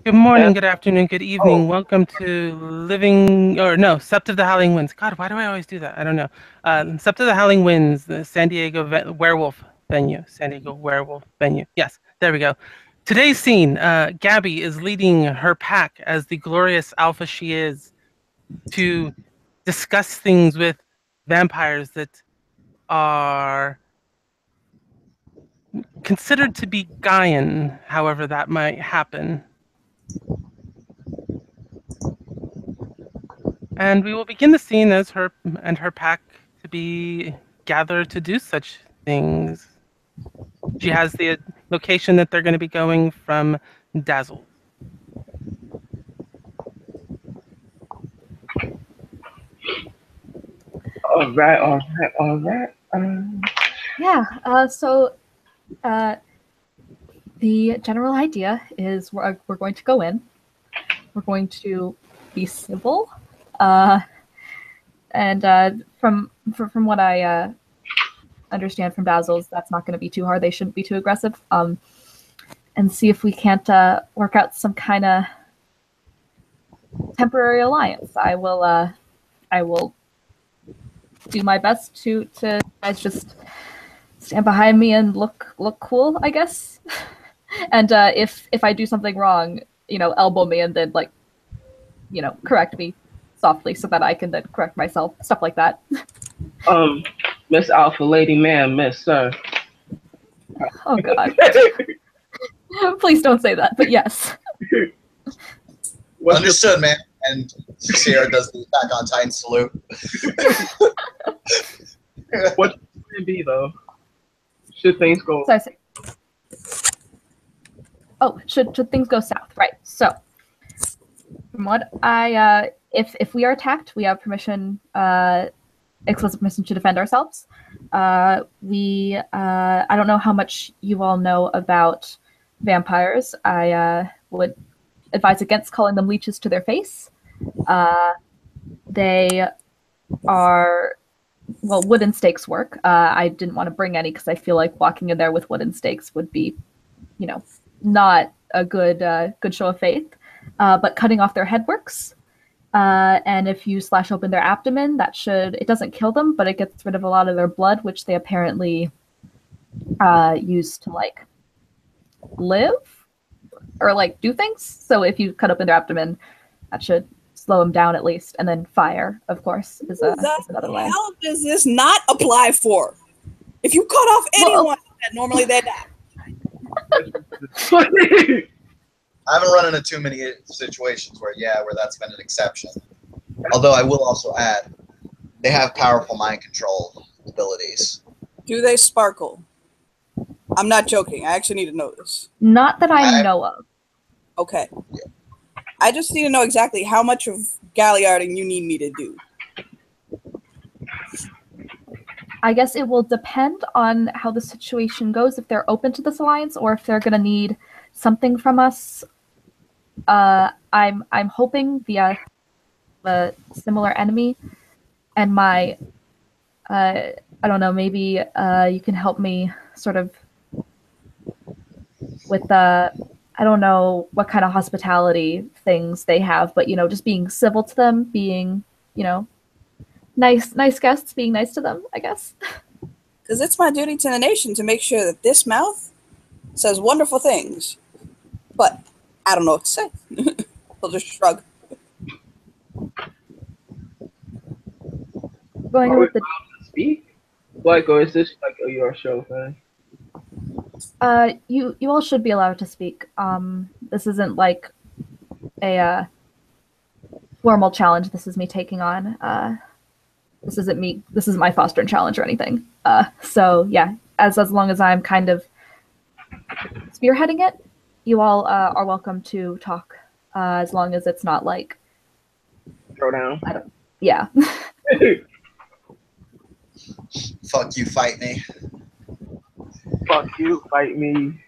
Good morning, And good afternoon, good oh, evening. Welcome to Sept of the Howling Winds. God, why do I always do that? I don't know. Sept of the Howling Winds, the San Diego Werewolf venue. San Diego Werewolf venue. Yes, there we go. Today's scene, Gabby is leading her pack as the glorious alpha she is to discuss things with vampires that are considered to be Gaian, however that might happen. And we will begin the scene as her and her pack to be gathered to do such things. She has the location that they're going to be going from Dazzle. all right. Yeah, uh, the general idea is we're going to go in, we're going to be civil, uh, and from what I understand from Basil's, that's not going to be too hard. They shouldn't be too aggressive, and see if we can't work out some kind of temporary alliance. I will do my best to guys just stand behind me and look cool, I guess. And if I do something wrong, elbow me and then correct me softly so that I can then correct myself, stuff like that. Um, Miss Alpha Lady Ma'am, Miss Sir. Oh God, please don't say that. But yes. Understood, man. And Sierra does the Attack on Titan salute. What's plan B though? Should things go? So I say, should things go south? Right. So, from what if we are attacked, we have permission, explicit permission to defend ourselves. I don't know how much you all know about vampires. I would advise against calling them leeches to their face. They are, well, wooden stakes work. I didn't want to bring any because I feel like walking in there with wooden stakes would be, not a good show of faith. But cutting off their head works. And if you slash open their abdomen, it doesn't kill them, but it gets rid of a lot of their blood, which they apparently use to live or do things. So if you cut open their abdomen, that should slow them down at least. And then fire, of course, is another way. How does this not apply for? If you cut off anyone, normally they die. I haven't run into too many situations where that's been an exception. Although I will also add, they have powerful mind control abilities. Do they sparkle? I'm not joking. I actually need to know this. Not that I know of. Okay. Yeah. I just need to know exactly how much of galliarding you need me to do. I guess it will depend on how the situation goes, if they're open to this alliance or if they're going to need something from us. I'm hoping via a similar enemy, and my I don't know, maybe you can help me sort of with I don't know what kind of hospitality things they have, but just being civil to them, being nice guests, being nice to them, I guess. Because it's my duty to the nation to make sure that this mouth says wonderful things, but I don't know what to say. He'll just shrug. Going with the speak, or is this your show thing? You all should be allowed to speak. This isn't like a formal challenge. This is me taking on. This isn't me. This isn't my fostering challenge or anything. So yeah, as long as I'm kind of spearheading it, you all are welcome to talk. As long as it's not throw down. Yeah. Fuck you, fight me. Fuck you, fight me,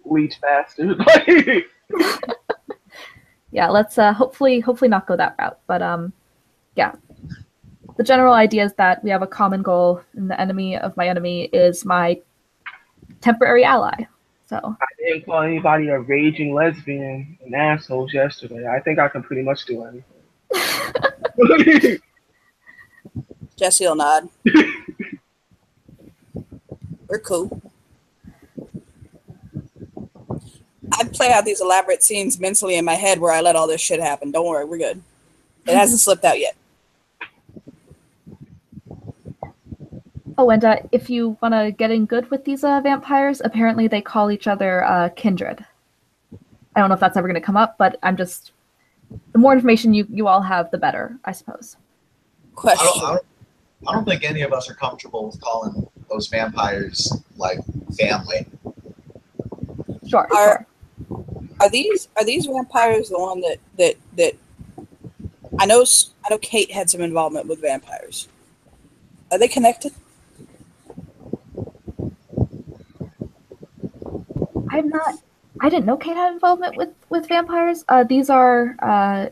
leech bastard. Yeah, let's hopefully not go that route. But yeah. The general idea is that we have a common goal, and the enemy of my enemy is my temporary ally. So I didn't call anybody a raging lesbian and assholes yesterday. I think I can pretty much do anything. Jesse will nod. We're cool. I play out these elaborate scenes mentally in my head where I let all this shit happen. Don't worry, we're good. It hasn't slipped out yet. oh, and if you want to get in good with these vampires, apparently they call each other kindred. I don't know if that's ever going to come up, but I'm just the more information you all have, the better, I suppose. Question. I don't think any of us are comfortable with calling those vampires like family. Sure. Are these vampires the one that I know Kate had some involvement with vampires. Are they connected? I didn't know Kate had involvement with vampires. These are I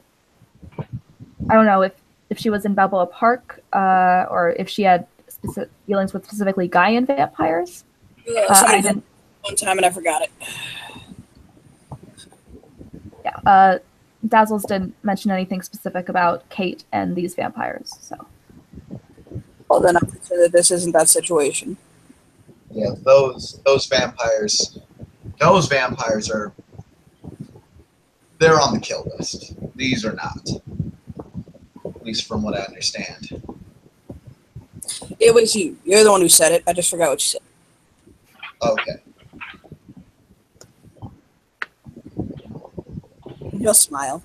don't know if she was in Balboa Park or if she had specific dealings with specifically Gaian vampires. Somebody did one time and I forgot it. Yeah, Dazzles didn't mention anything specific about Kate and these vampires. So. Well, then I'm sure that this isn't that situation. Yeah, those vampires. Those vampires are. They're on the kill list. These are not. At least from what I understand. It was you. You're the one who said it. I just forgot what you said. Okay. You'll smile.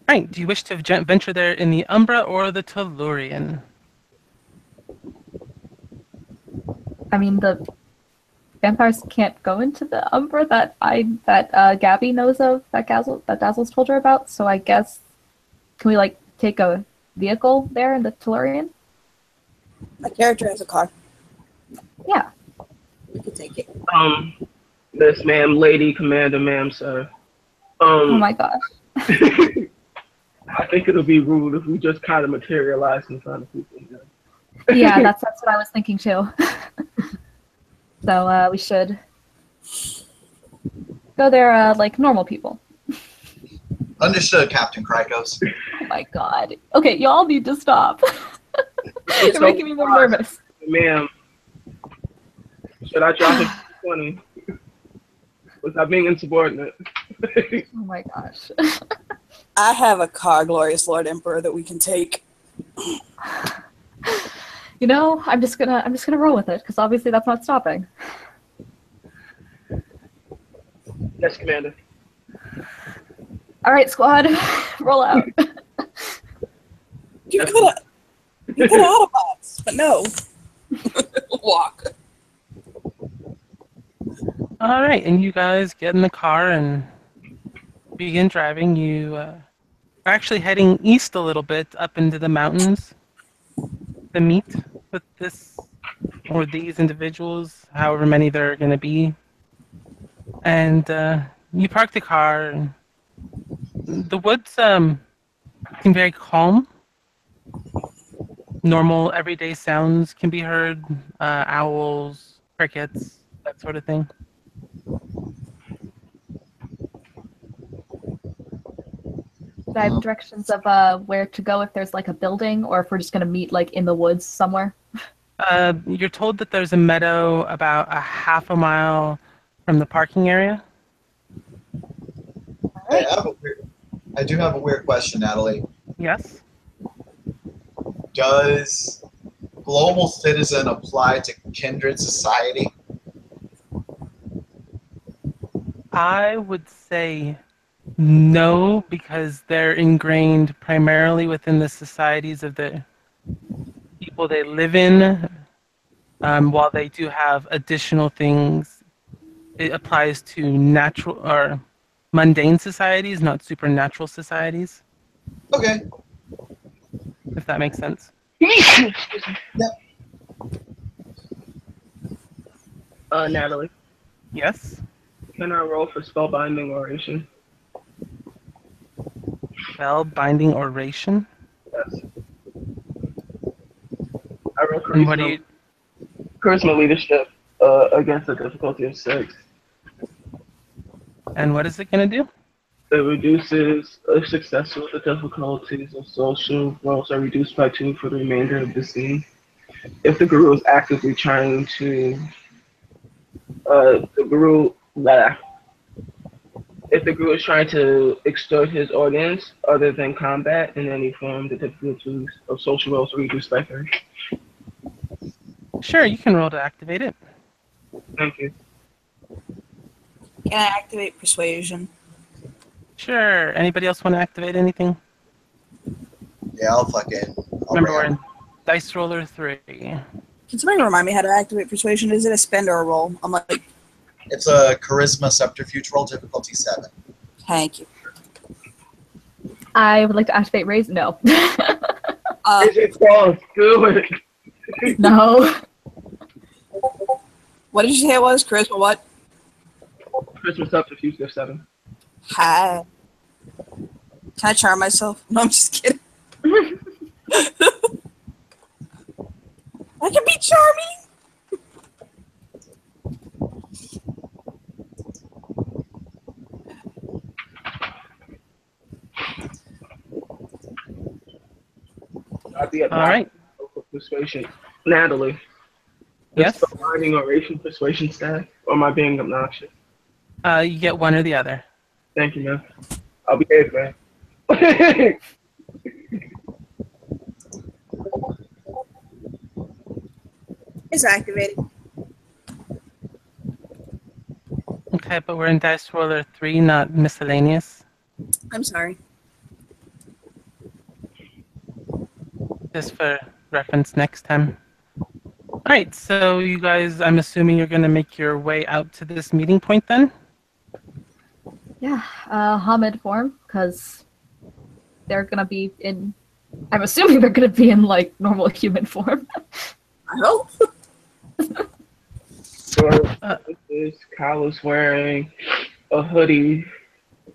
Right. Do you wish to venture there in the Umbra or the Tellurian? I mean, the vampires can't go into the Umbra that Gabby knows of, that Dazzles told her about. So I guess, can we take a vehicle there in the Tellurian? My character has a car. Yeah. We could take it. Miss ma'am, lady, commander, ma'am, sir. Oh my gosh. I think it'll be rude if we just kind of materialize in front of people. Yeah, that's what I was thinking too. So we should go there like normal people. Understood, Captain Krykos. Oh my god. Okay, y'all need to stop. You're making me more nervous. Ma'am, should I drop it to 20? Was I being insubordinate? Oh my gosh. I have a car, Glorious Lord Emperor, that we can take. You know, I'm just gonna roll with it because obviously that's not stopping. Yes, Commander. All right, squad, roll out. You could have Autobots, but no. Walk. All right, and you guys get in the car and begin driving. You are actually heading east a little bit, up into the mountains to meet with this or these individuals, however many there are going to be. And you park the car. And the woods seem very calm. Normal, everyday sounds can be heard. Owls, crickets, that sort of thing. Do I have directions of where to go if there's like a building, or if we're just gonna meet like in the woods somewhere? You're told that there's a meadow about a half a mile from the parking area. Hey, I do have a weird question, Natalie. Yes. Does global citizen apply to kindred society? I would say no, because they're ingrained primarily within the societies of the people they live in. While they do have additional things, it applies to natural or mundane societies, not supernatural societies, Okay. if that makes sense. Yep. Natalie, Yes. can I roll for spellbinding oration? Spell binding oration. Yes. I roll And what do you? Charisma leadership against a difficulty of 6. And what is it going to do? It reduces a success with the difficulties of social roles are reduced by 2 for the remainder of the scene. If the guru is actively trying to, if the guru is trying to extort his audience other than combat in any form, the difficulties of social roles are reduced by 3. Sure, you can roll to activate it. Thank you. Can I activate persuasion? Sure. Anybody else want to activate anything? Yeah, I'll Remember, bring we're up. in Dice Roller 3. Can somebody remind me how to activate persuasion? Is it a spend or a roll? I'm like, It's a charisma subterfuge roll, difficulty 7. thank you. I would like to activate raise. No. Is it false? Do it. No. What did you say it was? Charisma what? Christmas subterfuge of 7. Hi. Can I charm myself? No, I'm just kidding. I can be charming. I'd be All right. persuasion. Natalie. Yes? Is the learning oration persuasion staff, or am I being obnoxious? You get one or the other. Thank you, man. I'll behave, man. It's activated. Okay, but we're in Dice Roller 3, not miscellaneous. I'm sorry. Just for reference next time. All right, so you guys, I'm assuming you're going to make your way out to this meeting point then? Yeah, Hamid form, because they're gonna be in. I'm assuming they're gonna be in like normal human form. I hope. So, Kyle is wearing a hoodie,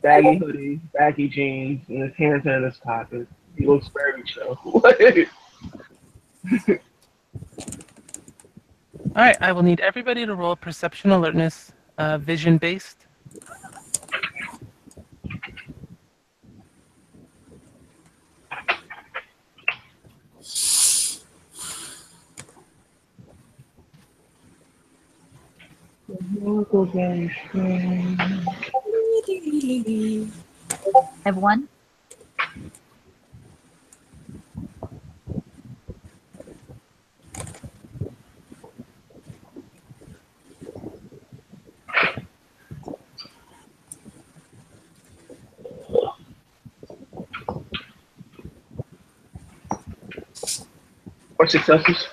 baggy jeans, and his hands are in his pockets. He looks very chill. All right, I will need everybody to roll perception alertness, vision based. I have one. Or successes.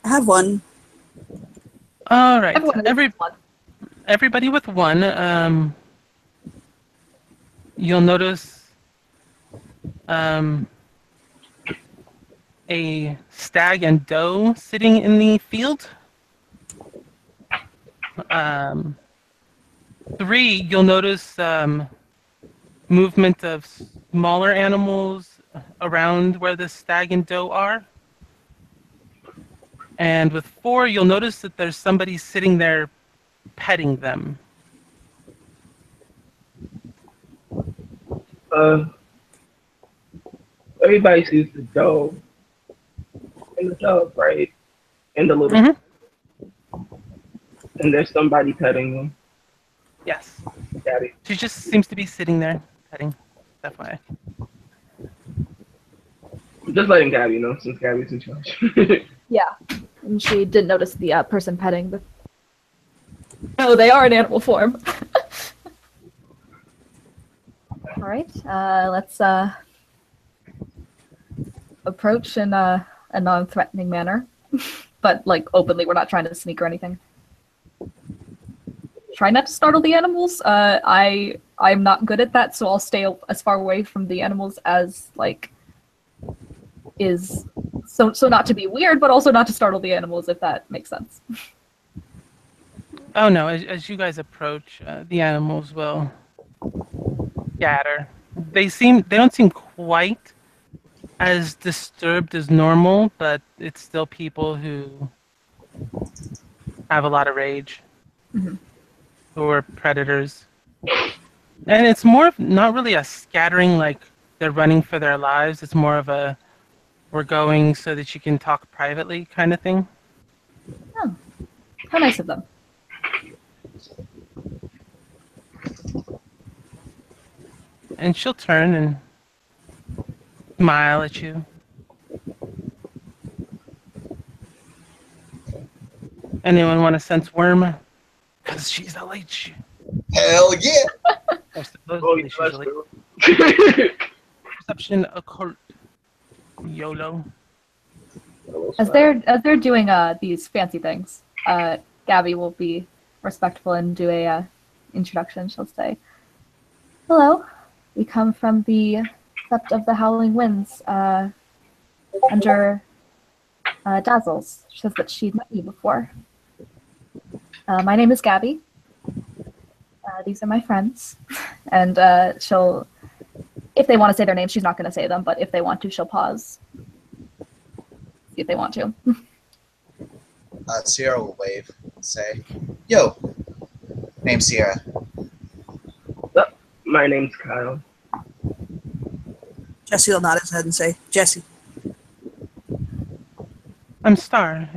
I have one. All right, Everyone has one. everybody with one. You'll notice a stag and doe sitting in the field. 3, you'll notice movement of smaller animals around where the stag and doe are. And with 4, you'll notice that there's somebody sitting there petting them. Everybody sees the doe and the dove, right? And the little, Mhm. and there's somebody petting them. Yes. Daddy. She just seems to be sitting there petting. FYI. Just letting Gabby know, since Gabby's in charge. Yeah, and she didn't notice the person petting. But no, they are in animal form. All right, let's approach in a non-threatening manner, but like openly. We're not trying to sneak or anything. Try not to startle the animals. I'm not good at that, so I'll stay as far away from the animals as like is so not to be weird, but also not to startle the animals, if that makes sense. Oh no, as you guys approach, the animals will scatter. They don't seem quite as disturbed as normal, but it's still people who have a lot of rage, Mhm. who are predators. And it's more of not really a scattering like they're running for their lives. It's more of a we're going so that you can talk privately kind of thing. Oh, how nice of them. And she'll turn and smile at you. Anyone want to sense worm? Because she's a leech. Hell yeah! Or Oh, supposedly yeah, she's let's a leech. go. Perception occult. YOLO. As they're doing these fancy things, Gabby will be respectful and do a introduction. She'll say, "Hello, we come from the Sept of the Howling Winds under Dazzles." She says that she'd met you before. My name is Gabby. These are my friends, and she'll, if they want to say their names, she's not going to say them, but if they want to, she'll pause. See if they want to. Sierra will wave and say, "Yo, name's Sierra." My name's Kyle. Jesse will nod his head and say, Jesse. I'm Star.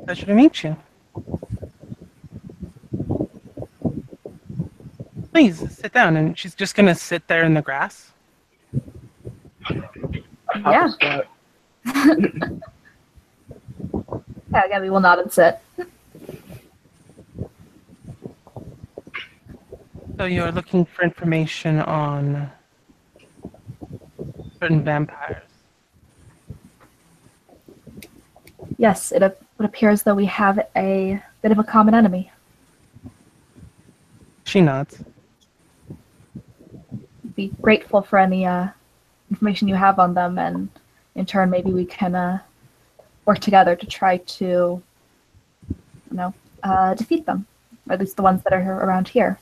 Pleasure to meet you. Please sit down. And she's just gonna sit there in the grass. Yeah. Scott. Yeah, Gabby will nod and sit. So you're looking for information on certain vampires. Yes, it would appear as though we have a bit of a common enemy. She nods. Be grateful for any information you have on them, and in turn, maybe we can work together to try to, defeat them, or at least the ones that are around here.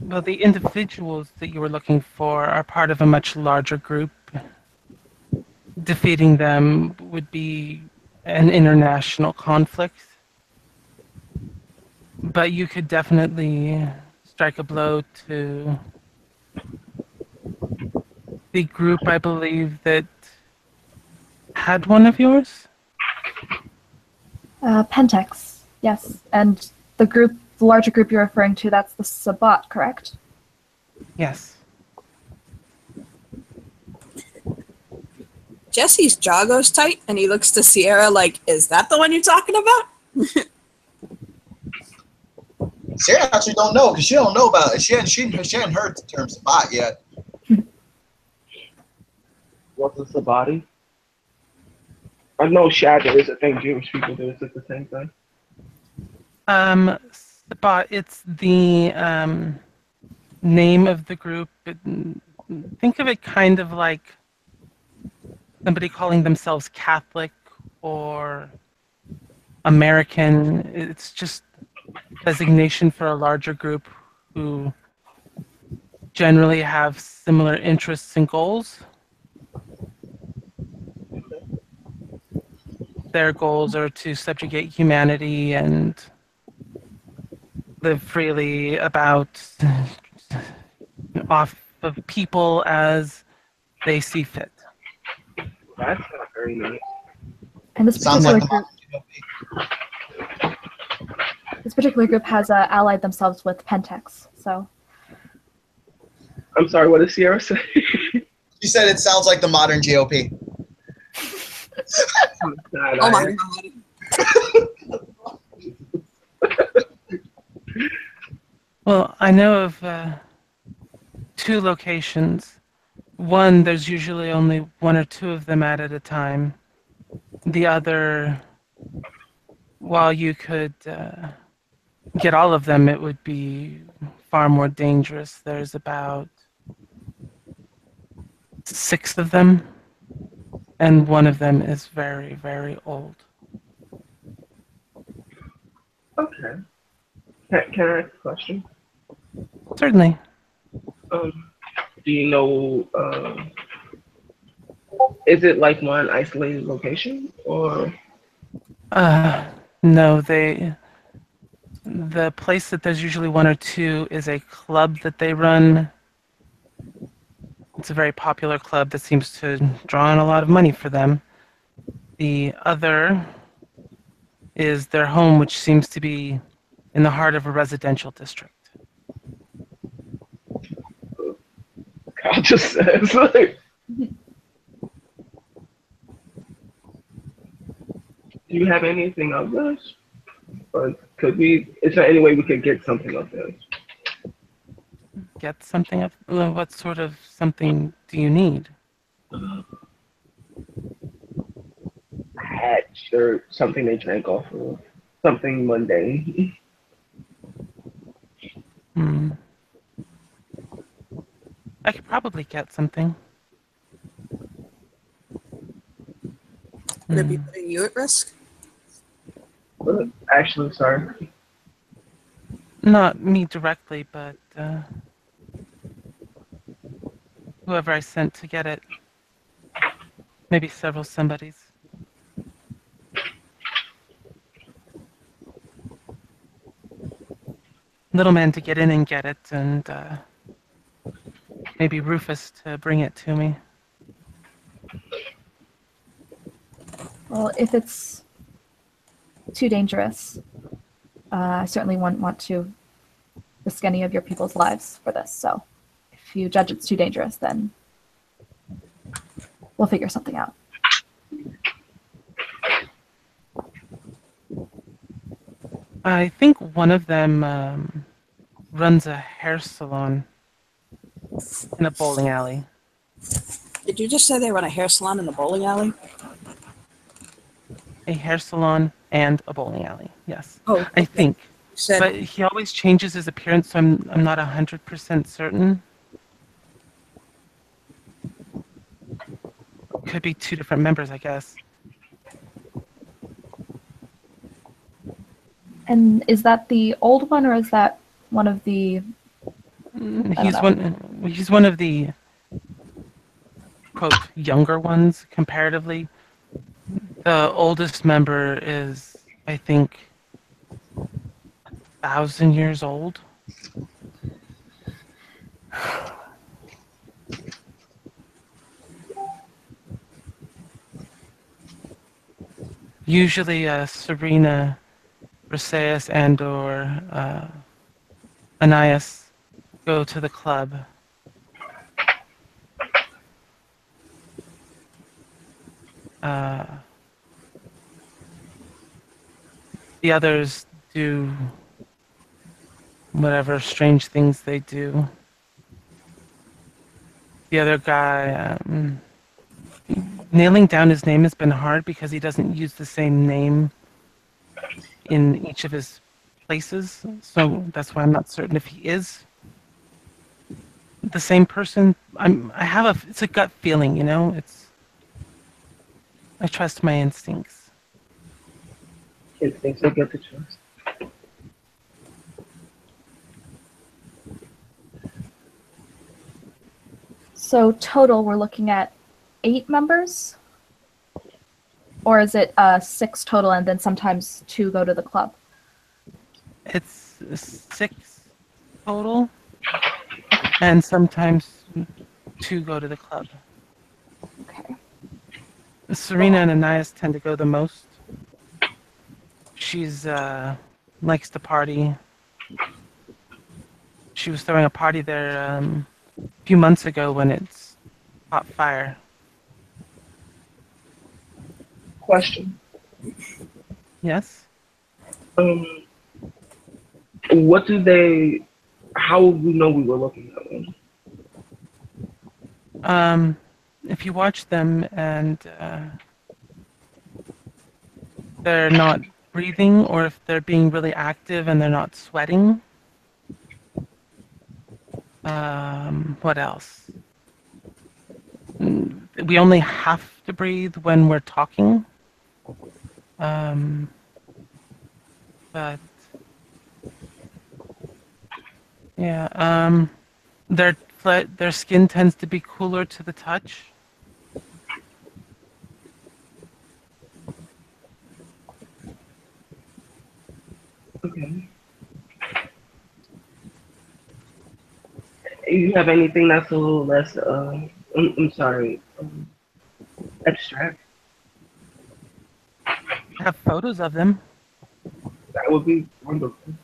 Well, the individuals that you were looking for are part of a much larger group. Defeating them would be an international conflict. But you could definitely strike a blow to the group, I believe, that had one of yours? Pentex, yes. And the larger group you're referring to, that's the Sabbat, correct? Yes. Jesse's jaw goes tight, and he looks to Sierra like, is that the one you're talking about? Sierra actually don't know because she don't know about it. She hadn't heard the term Sabbat yet. What's the body? I know Shadow is a thing Jewish people do. Is it the same thing? But it's the name of the group. Think of it kind of like somebody calling themselves Catholic or American. It's just designation for a larger group who generally have similar interests and goals. Their goals are to subjugate humanity and live freely about off of people as they see fit. That's not very nice. And Sounds like the modern GOP. this particular group has allied themselves with Pentex, so. I'm sorry, what did Sierra say? She said it sounds like the modern GOP. Oh my god. Well, I know of two locations. One, there's usually only one or two of them at a time. The other, while you could get all of them, it would be far more dangerous. There's about 6 of them, and one of them is very, very old. Okay. Can I ask a question? Certainly. Do you know? Is it like one isolated location, or No, the place that there's usually one or two is a club that they run. It's a very popular club that seems to draw in a lot of money for them. The other is their home, which seems to be in the heart of a residential district. Kyle just says like, do you have anything of this? Or could we? Is there any way we could get something of this? Get something up? Well, what sort of something do you need? Hat, shirt, something they drank off of, something mundane. Hmm. I could probably get something. Would it be putting you at risk? Actually, sorry. Not me directly, but whoever I sent to get it. Maybe several somebodies. Little man to get in and get it, and maybe Rufus to bring it to me. Well, if it's too dangerous, I certainly wouldn't want to risk any of your people's lives for this. So if you judge it's too dangerous, then we'll figure something out. I think one of them runs a hair salon in a bowling alley. Did you just say they run a hair salon in the bowling alley? A hair salon and a bowling alley, yes. Oh, I okay. think. You said But he always changes his appearance, so I'm not 100% certain. Could be two different members, I guess. And is that the old one, or is that one of the? He's one of the quote younger ones comparatively. The oldest member is, I think, 1,000 years old. Usually, Serena, Briseis, and/or Ananias go to the club. The others do whatever strange things they do. The other guy, nailing down his name has been hard because he doesn't use the same name in each of his places, so that's why I'm not certain if he is the same person. It's a gut feeling, you know. I trust my instincts. Instincts are good to trust. So total, we're looking at 8 members, or is it 6 total, and then sometimes 2 go to the club? It's 6 total, and sometimes 2 go to the club. Okay. Serena and Ananias tend to go the most. She's likes to party. She was throwing a party there a few months ago when it's caught fire. Question. Yes? What do they? How would we know we were looking at them? If you watch them and they're not breathing, or if they're being really active and they're not sweating. What else? We only have to breathe when we're talking. But yeah, they're their skin tends to be cooler to the touch. Okay. You have anything that's a little less, I'm sorry, abstract? I have photos of them. That would be wonderful.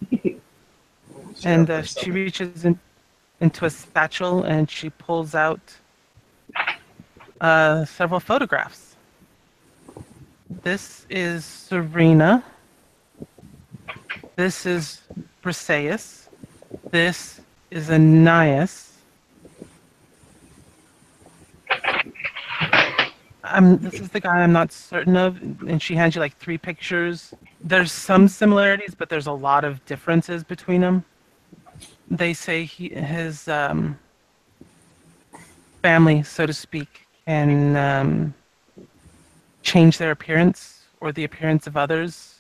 And she reaches into a satchel and she pulls out several photographs. This is Serena. This is Briseis. This is Ananias. This is the guy I'm not certain of, and she hands you like 3 pictures. There's some similarities, but there's a lot of differences between them. They say his family, so to speak, can change their appearance or the appearance of others.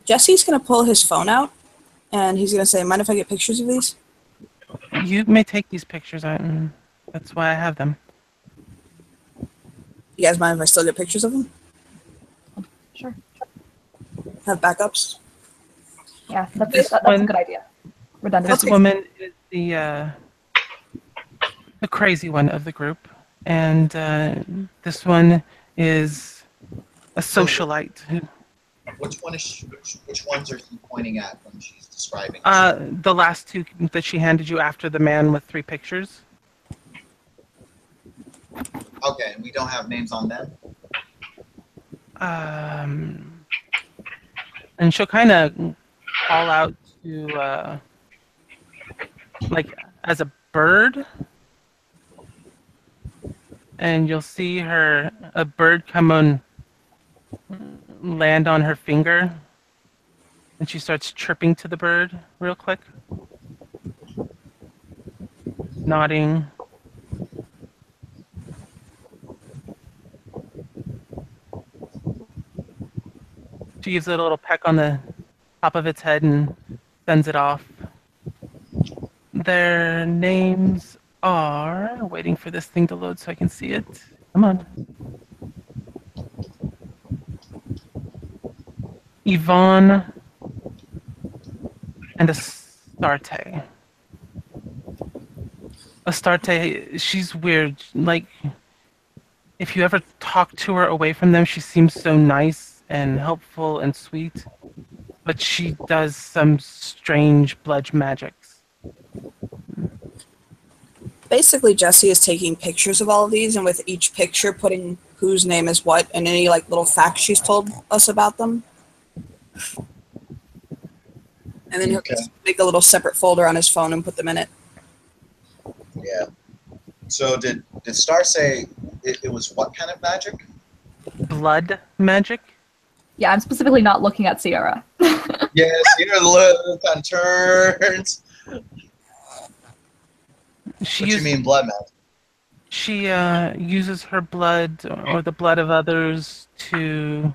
Jesse's gonna pull his phone out, and he's gonna say, "Mind if I get pictures of these?" You may take these pictures. That's why I have them. You guys mind if I still get pictures of them? Sure. Have backups? Yeah, that's This a one- good idea. Redundant. This woman is the crazy one of the group, and this one is a socialite. Which ones are you pointing at when she's describing? The last 2 that she handed you after the man with 3 pictures. Okay, and we don't have names on them. And she'll kind of call out to like as a bird, and you'll see a bird come on, land on her finger, and she starts chirping to the bird real quick, nodding. She gives it a little peck on the top of its head and sends it off. Their names are... Waiting for this thing to load so I can see it. Come on. Yvonne and Astarte. Astarte, she's weird. Like, if you ever talk to her away from them, she seems so nice and helpful and sweet, but she does some strange blood magics. Basically, Jesse is taking pictures of all of these, and with each picture putting whose name is what and any like little facts she's told us about them. And then he'll just make a little separate folder on his phone and put them in it. Yeah. So did Star say it was what kind of magic? Blood magic? Yeah, I'm specifically not looking at Sierra. Yes, the look on turns. What you mean blood magic? She uses her blood or the blood of others to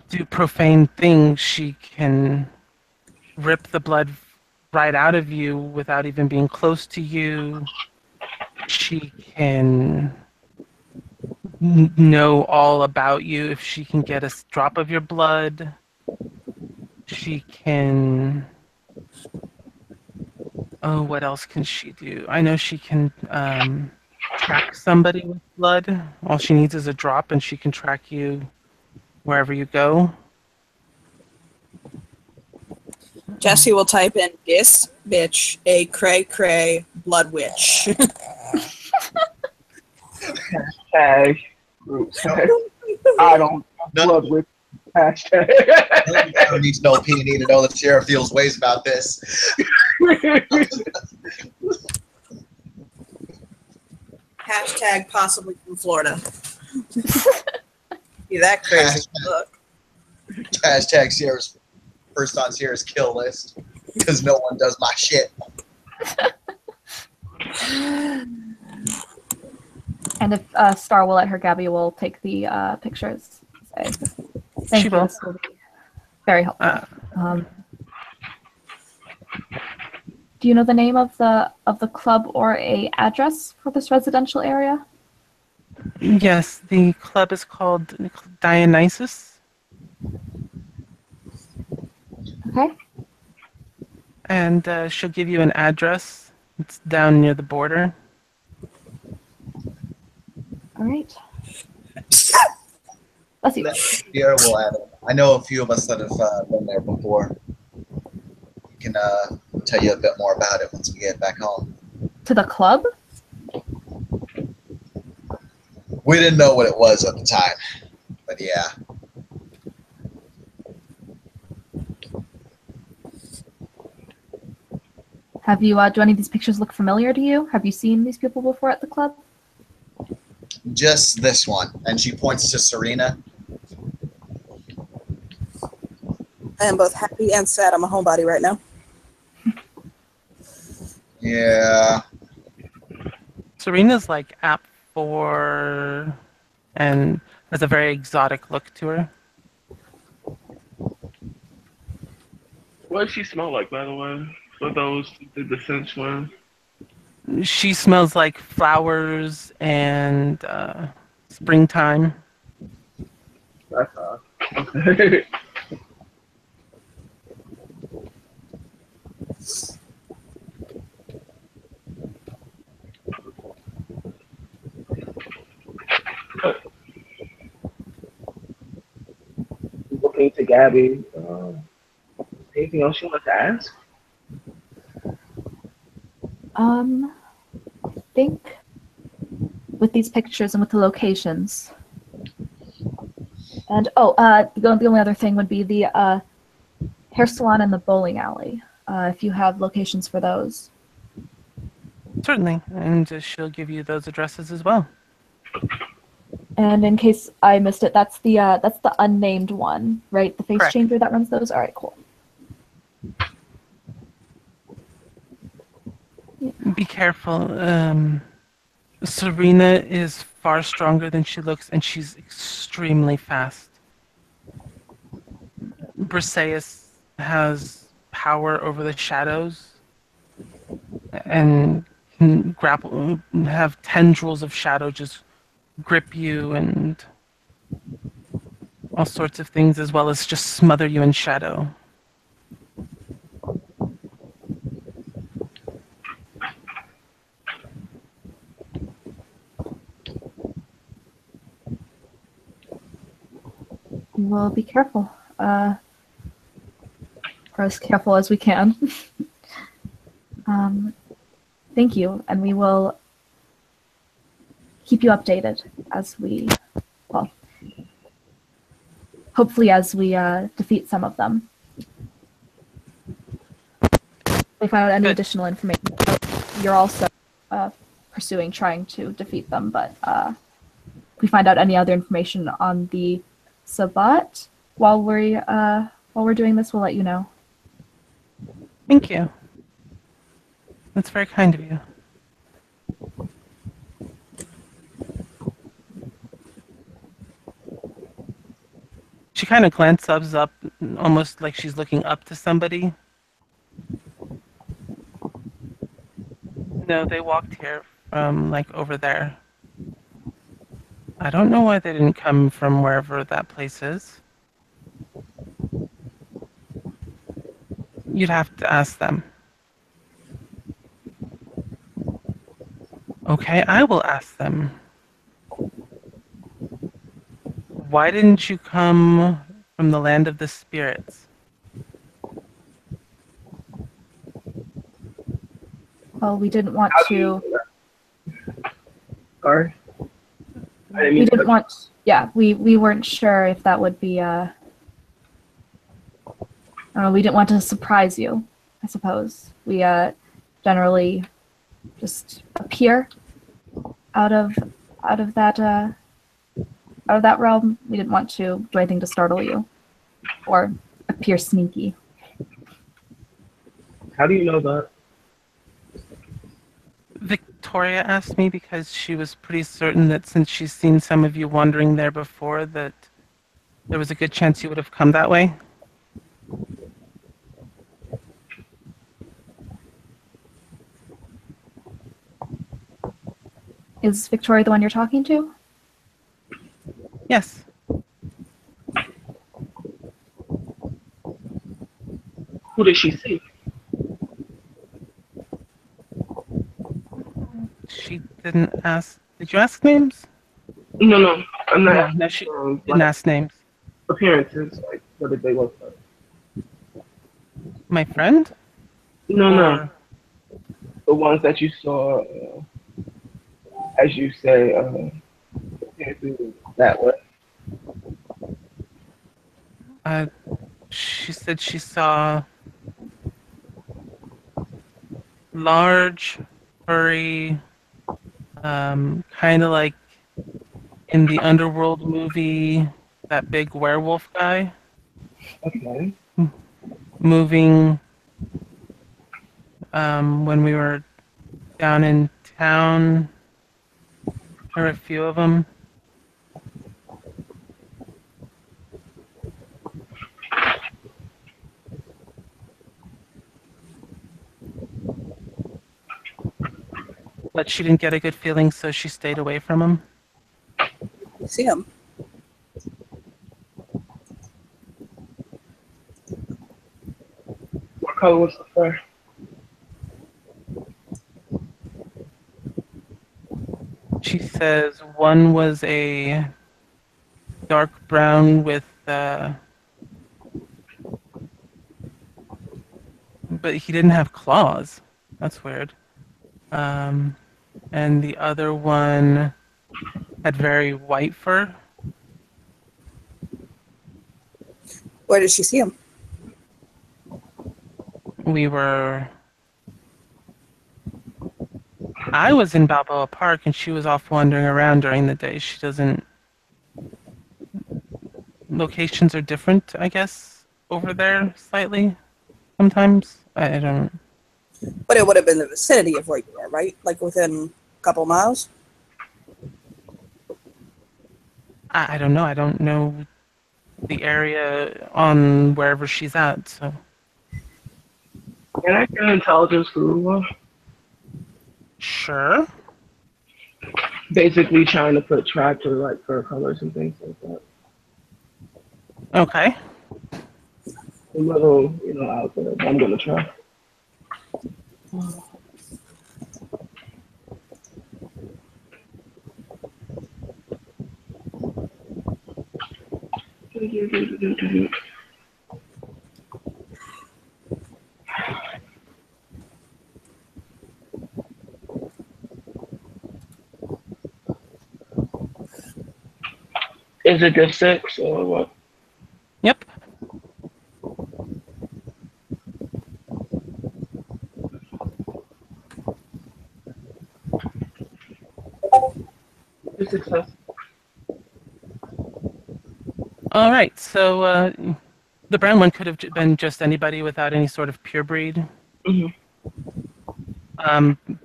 do profane things. She can rip the blood right out of you without even being close to you. She can know all about you if she can get a drop of your blood. She can... Oh, what else can she do? I know she can track somebody with blood. All she needs is a drop and she can track you wherever you go. Jesse will type in "this bitch a cray cray blood witch." Hashtag group. I don't blood with hashtag. I don't need to know P&E to know that Sheriff feels ways about this. Hashtag possibly from Florida. See that crazy look. Hashtag Sierra's first on Sierra's kill list because no one does my shit. And if Star will let her, Gabby will take the pictures. So, thank She you. will. This will be very helpful. Do you know the name of the club or a address for this residential area? Yes, the club is called Dionysus, Okay. and she'll give you an address. It's down near the border. All right. Bless you. Here we'll add it. I know a few of us that have been there before. We can tell you a bit more about it once we get back home. To the club? We didn't know what it was at the time, but yeah. Have you? Do any of these pictures look familiar to you? Have you seen these people before at the club? Just this one. And she points to Serena. I am both happy and sad I'm a homebody right now. Yeah. Serena's like app 4 and has a very exotic look to her. What does she smell like, by the way? For those who did the sense one. She smells like flowers and springtime. That's odd. Okay. Looking to Gabby. Anything else you want to ask? I think with these pictures and with the locations. And the only other thing would be the hair salon and the bowling alley. If you have locations for those. Certainly, and she'll give you those addresses as well. And in case I missed it, that's the unnamed one, right? The face Correct. changer that runs those. All right, cool. Be careful. Serena is far stronger than she looks, and she's extremely fast. Briseis has power over the shadows and can grapple, have tendrils of shadow just grip you and all sorts of things, as well as just smother you in shadow. We'll be careful. Or as careful as we can. Thank you, and we will keep you updated as we, well, hopefully as we defeat some of them. If we find out any Good. additional information. You're also pursuing trying to defeat them, but if we find out any other information on the Sabbat while we're doing this, we'll let you know. Thank you. That's very kind of you. She kind of glances up, almost like she's looking up to somebody. No, they walked here from, like, over there. I don't know why they didn't come from wherever that place is. You'd have to ask them. Okay, I will ask them. Why didn't you come from the land of the spirits? Well, we didn't want How do to. Sorry. I didn't We mean to didn't want. Yeah, we weren't sure if that would be. We didn't want to surprise you. I suppose we generally just appear out of that realm. We didn't want to do anything to startle you or appear sneaky. How do you know that? Victoria asked me because she was pretty certain that since she's seen some of you wandering there before, that there was a good chance you would have come that way. Is Victoria the one you're talking to? Yes. Who did she see? She didn't ask. Did you ask names? No. I'm not No, asking, no, she didn't like, ask names. appearances. Like, what did they look like? My friend? No. Or The ones that you saw, as you say, appearances that way. she said she saw large, furry, kind of like in the Underworld movie, that big werewolf guy Okay. moving when we were down in town. There were a few of them. But she didn't get a good feeling, so she stayed away from him. See him. What color was the fur? She says one was a dark brown with, but he didn't have claws. That's weird. And the other one had very white fur. Where did she see him? I was in Balboa Park and she was off wandering around during the day. She doesn't. Locations are different, I guess, over there slightly sometimes. I don't. But it would have been the vicinity of where you were, right? Like within a couple miles? I don't know. I don't know the area on wherever she's at. So Can I get an intelligence Google? sure. Basically trying to put track to like fur colors and things like that. Okay. A little, out there, but I'm gonna try. Is it just 6 or what? Yep. It's success. All right. So the brown one could have been just anybody without any sort of pure breed. Mhm.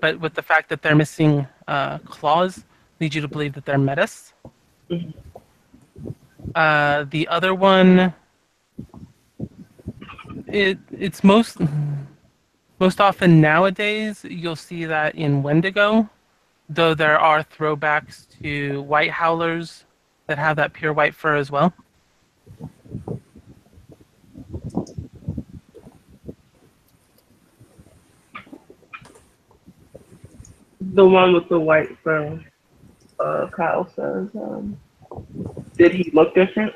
But with the fact that they're missing claws, leads you to believe that they're metis. Mhm. The other one, it's most often nowadays you'll see that in Wendigo, though there are throwbacks to white howlers that have that pure white fur as well. The one with the white fur, Kyle says, did he look different?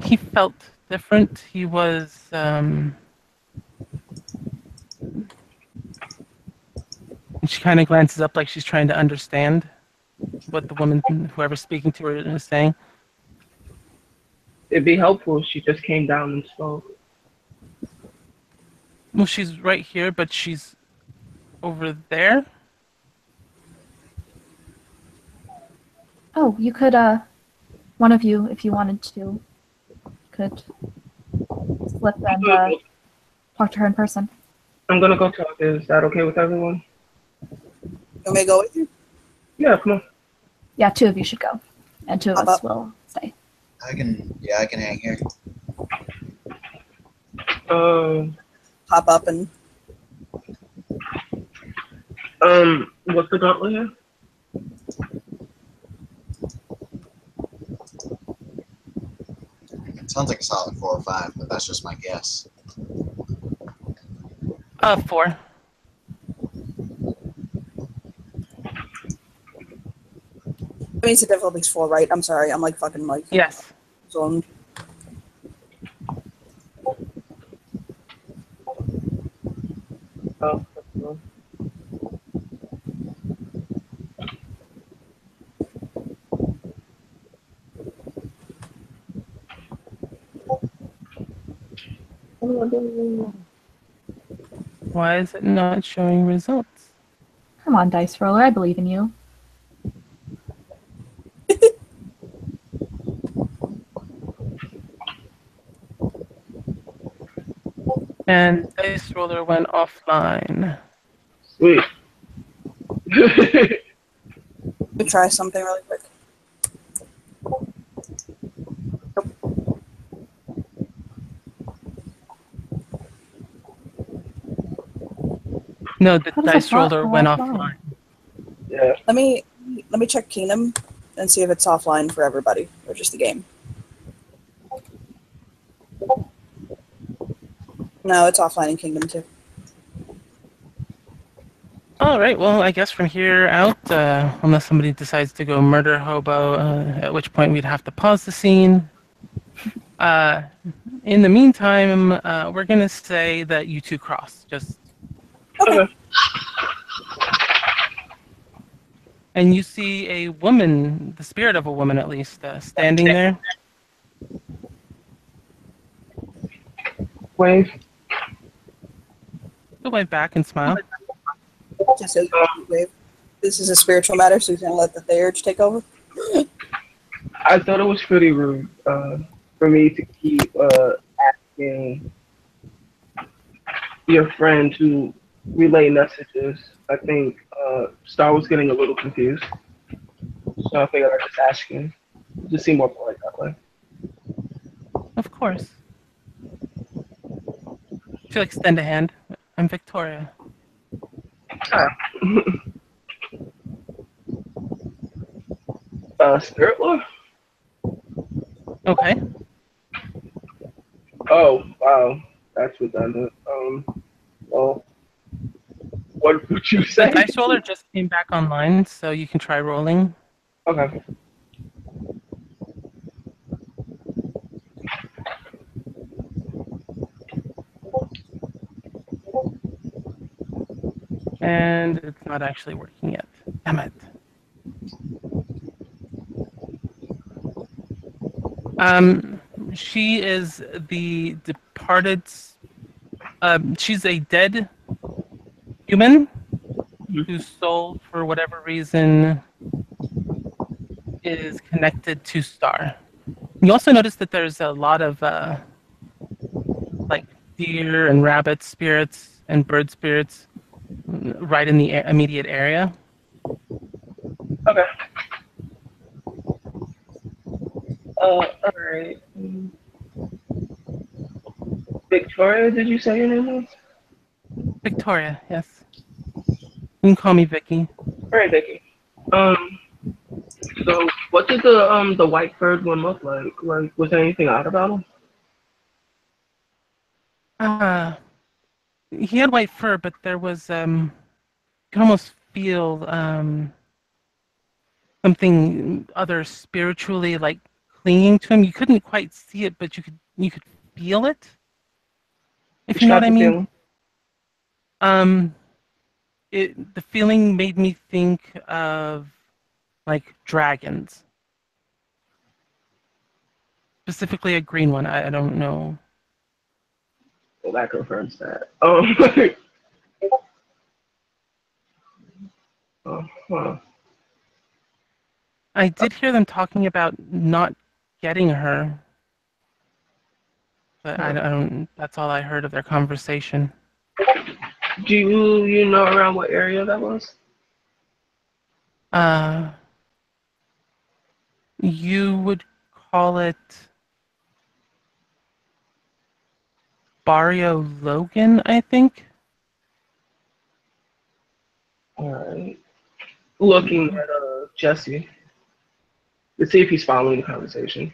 He felt different. He was she kind of glances up like she's trying to understand what the woman, whoever's speaking to her, is saying. It'd be helpful if she just came down and spoke. Well, she's right here, but she's over there. Oh, you could, one of you, if you wanted to, could slip and talk to her in person. I'm gonna go talk. Is that okay with everyone? You want me to go with you? Yeah, come on. Yeah, 2 of you should go, and 2 of us will stay. I can hang here. pop up and What's the gauntlet here? Sounds like a solid 4 or 5, but that's just my guess. 4. that means the difficulty's 4, right? I'm sorry, I'm like fucking like Yes. zoned. Oh, that's cool. Why is it not showing results? Come on, Dice Roller, I believe in you. And Dice Roller went offline. Sweet. We try something really quick. No, the How does Dice that bot Roller go went offline? offline. Yeah. Let me check Kingdom and see if it's offline for everybody or just the game. No, it's offline in Kingdom too. All right. Well, I guess from here out, unless somebody decides to go murder hobo, at which point we'd have to pause the scene. In the meantime, we're gonna say that you two cross. Just Okay. and you see a woman, the spirit of a woman at least, standing there. Wave. Go wave back and smile. Just so wave. This is a spiritual matter, so he's gonna let the Theurge take over. I thought it was pretty rude for me to keep asking your friend to relay messages. I think Star was getting a little confused, so I figured I'd just ask him. Just seem more polite that way. Of course. She'll extend a hand. I'm Victoria. Spirit Lord? Okay. Oh, wow. That's redundant. Well, what would you The say? dice roller just came back online, so you can try rolling. Okay. And it's not actually working yet. Damn it. She is the departed. She's a dead human whose soul, for whatever reason, is connected to Star. You also notice that there's a lot of like deer and rabbit spirits and bird spirits right in the immediate area. Okay. Alright. Victoria, did you say your name was? Victoria, yes. You can call me Vicky. Alright, Vicky. So what did the white furred one look like? Like, was there anything odd about him? He had white fur, but there was you can almost feel something other spiritually like clinging to him. You couldn't quite see it, but you could feel it. If you know what Describe I the mean. feeling. The feeling made me think of like dragons. Specifically a green one. I don't know. Well, that confirms that. Huh. I did hear them talking about not getting her, but I don't. That's all I heard of their conversation. Do you know around what area that was? You would call it. Barrio Logan, I think. All right. Looking at Jesse to see if he's following the conversation.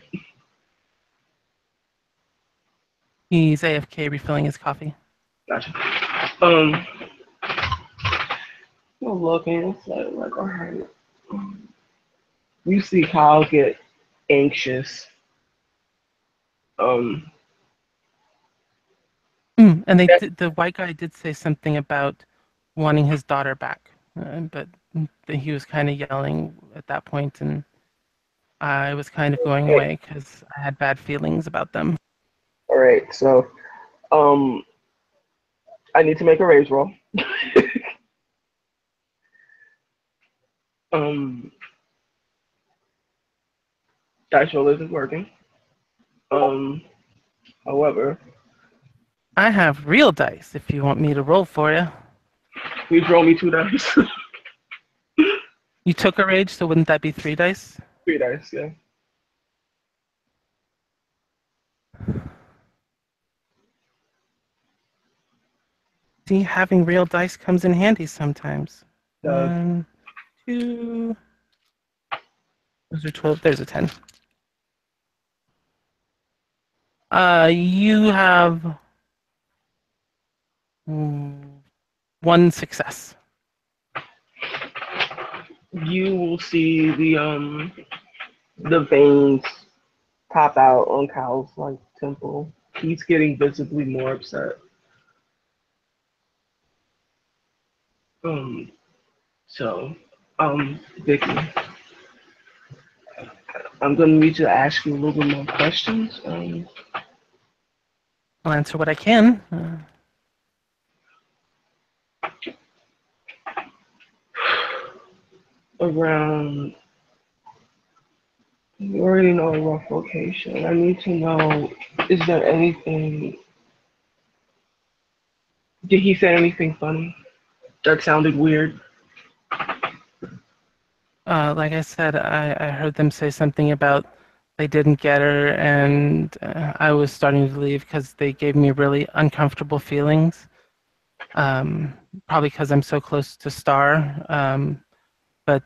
He's AFK refilling his coffee. Gotcha. We're looking. It's like all right. You see Kyle get anxious. And the white guy did say something about wanting his daughter back, but he was kind of yelling at that point, and I was kind of going away because I had bad feelings about them. All right, so I need to make a raise roll. Dice roll isn't working. However, I have real dice if you want me to roll for you. please roll me 2 dice. You took a rage, so wouldn't that be 3 dice? 3 dice, yeah. See, having real dice comes in handy sometimes. Does. 1, 2. Those are 12. There's a 10. You have 1 success. You will see the veins pop out on Kyle's temple. He's getting visibly more upset. So, Vicky, I'm gonna need to ask you a little bit more questions. I'll answer what I can. Around, you already know a rough location. I need to know, is there anything, did he say anything funny that sounded weird? Like I said, I heard them say something about they didn't get her, and I was starting to leave because they gave me really uncomfortable feelings. Probably because I'm so close to Star. But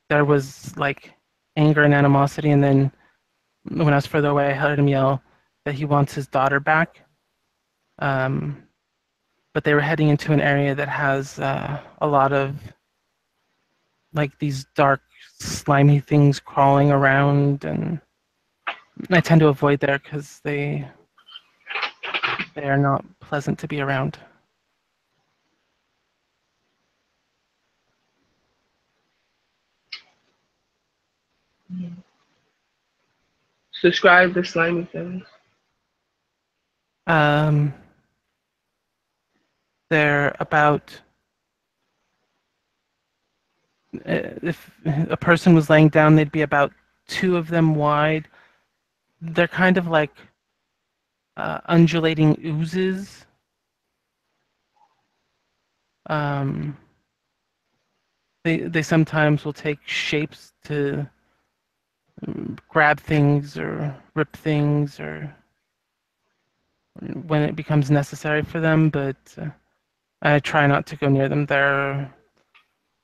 there was anger and animosity, and then when I was further away, I heard him yell that he wants his daughter back. But they were heading into an area that has a lot of these dark, slimy things crawling around, and I tend to avoid there because they are not pleasant to be around. Describe the slimy things. They're about, if a person was laying down, they'd be about 2 of them wide. They're kind of like undulating oozes. They sometimes will take shapes to grab things or rip things, or when it becomes necessary for them, but I try not to go near them.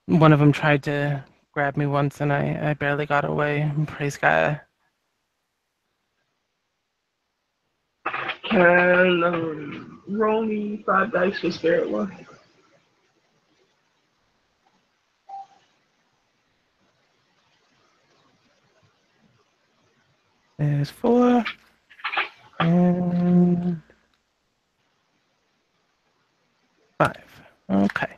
One of them tried to grab me once, and I barely got away. Praise God. Can roll me 5 dice for spirit one? There's 4 and 5. Okay.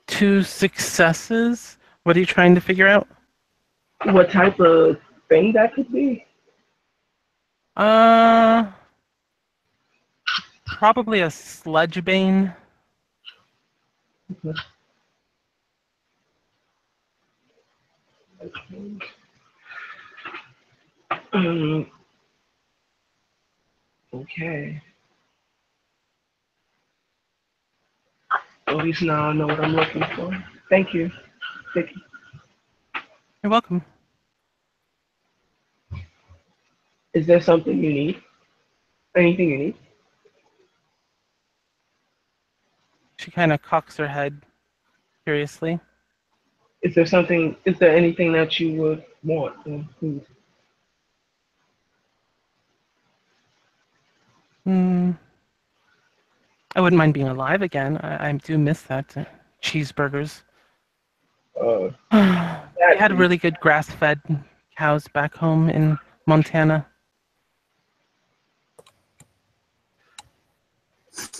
2 successes. What are you trying to figure out? What type of thing that could be? Probably a sludge bane. Okay. At least now I know what I'm looking for. Thank you, Vicky. You're welcome. Is there something you need? Anything you need? She kind of cocks her head curiously. Is there something? Is there anything that you would want? Hmm. I wouldn't mind being alive again. I do miss that. Cheeseburgers. Uh, We had really good grass-fed cows back home in Montana.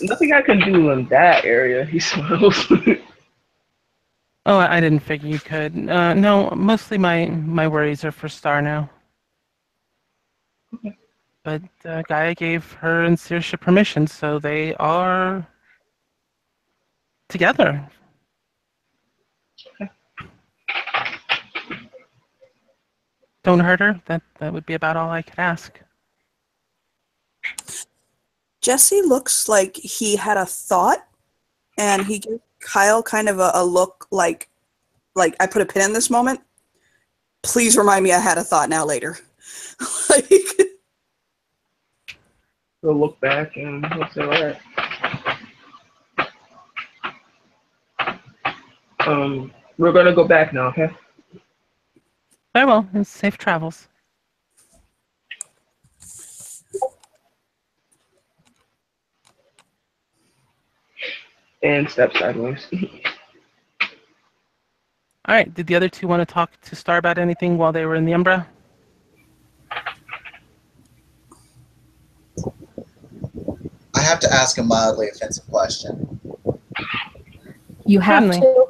nothing I can do in that area. He smiles. Oh, I didn't figure you could. No, mostly my worries are for Star now. But Gaia gave her and Saoirse permission, so they are together. Don't hurt her. That would be about all I could ask. Jesse looks like he had a thought, and he gives Kyle kind of a look like I put a pin in this moment. Please remind me I had a thought now later. Like, He'll look back and he'll say, "All right, we're gonna go back now, okay?" Very well. And safe travels. And step sideways. All right. Did the other two want to talk to Star about anything while they were in the Umbra? I have to ask a mildly offensive question. You have Certainly. to.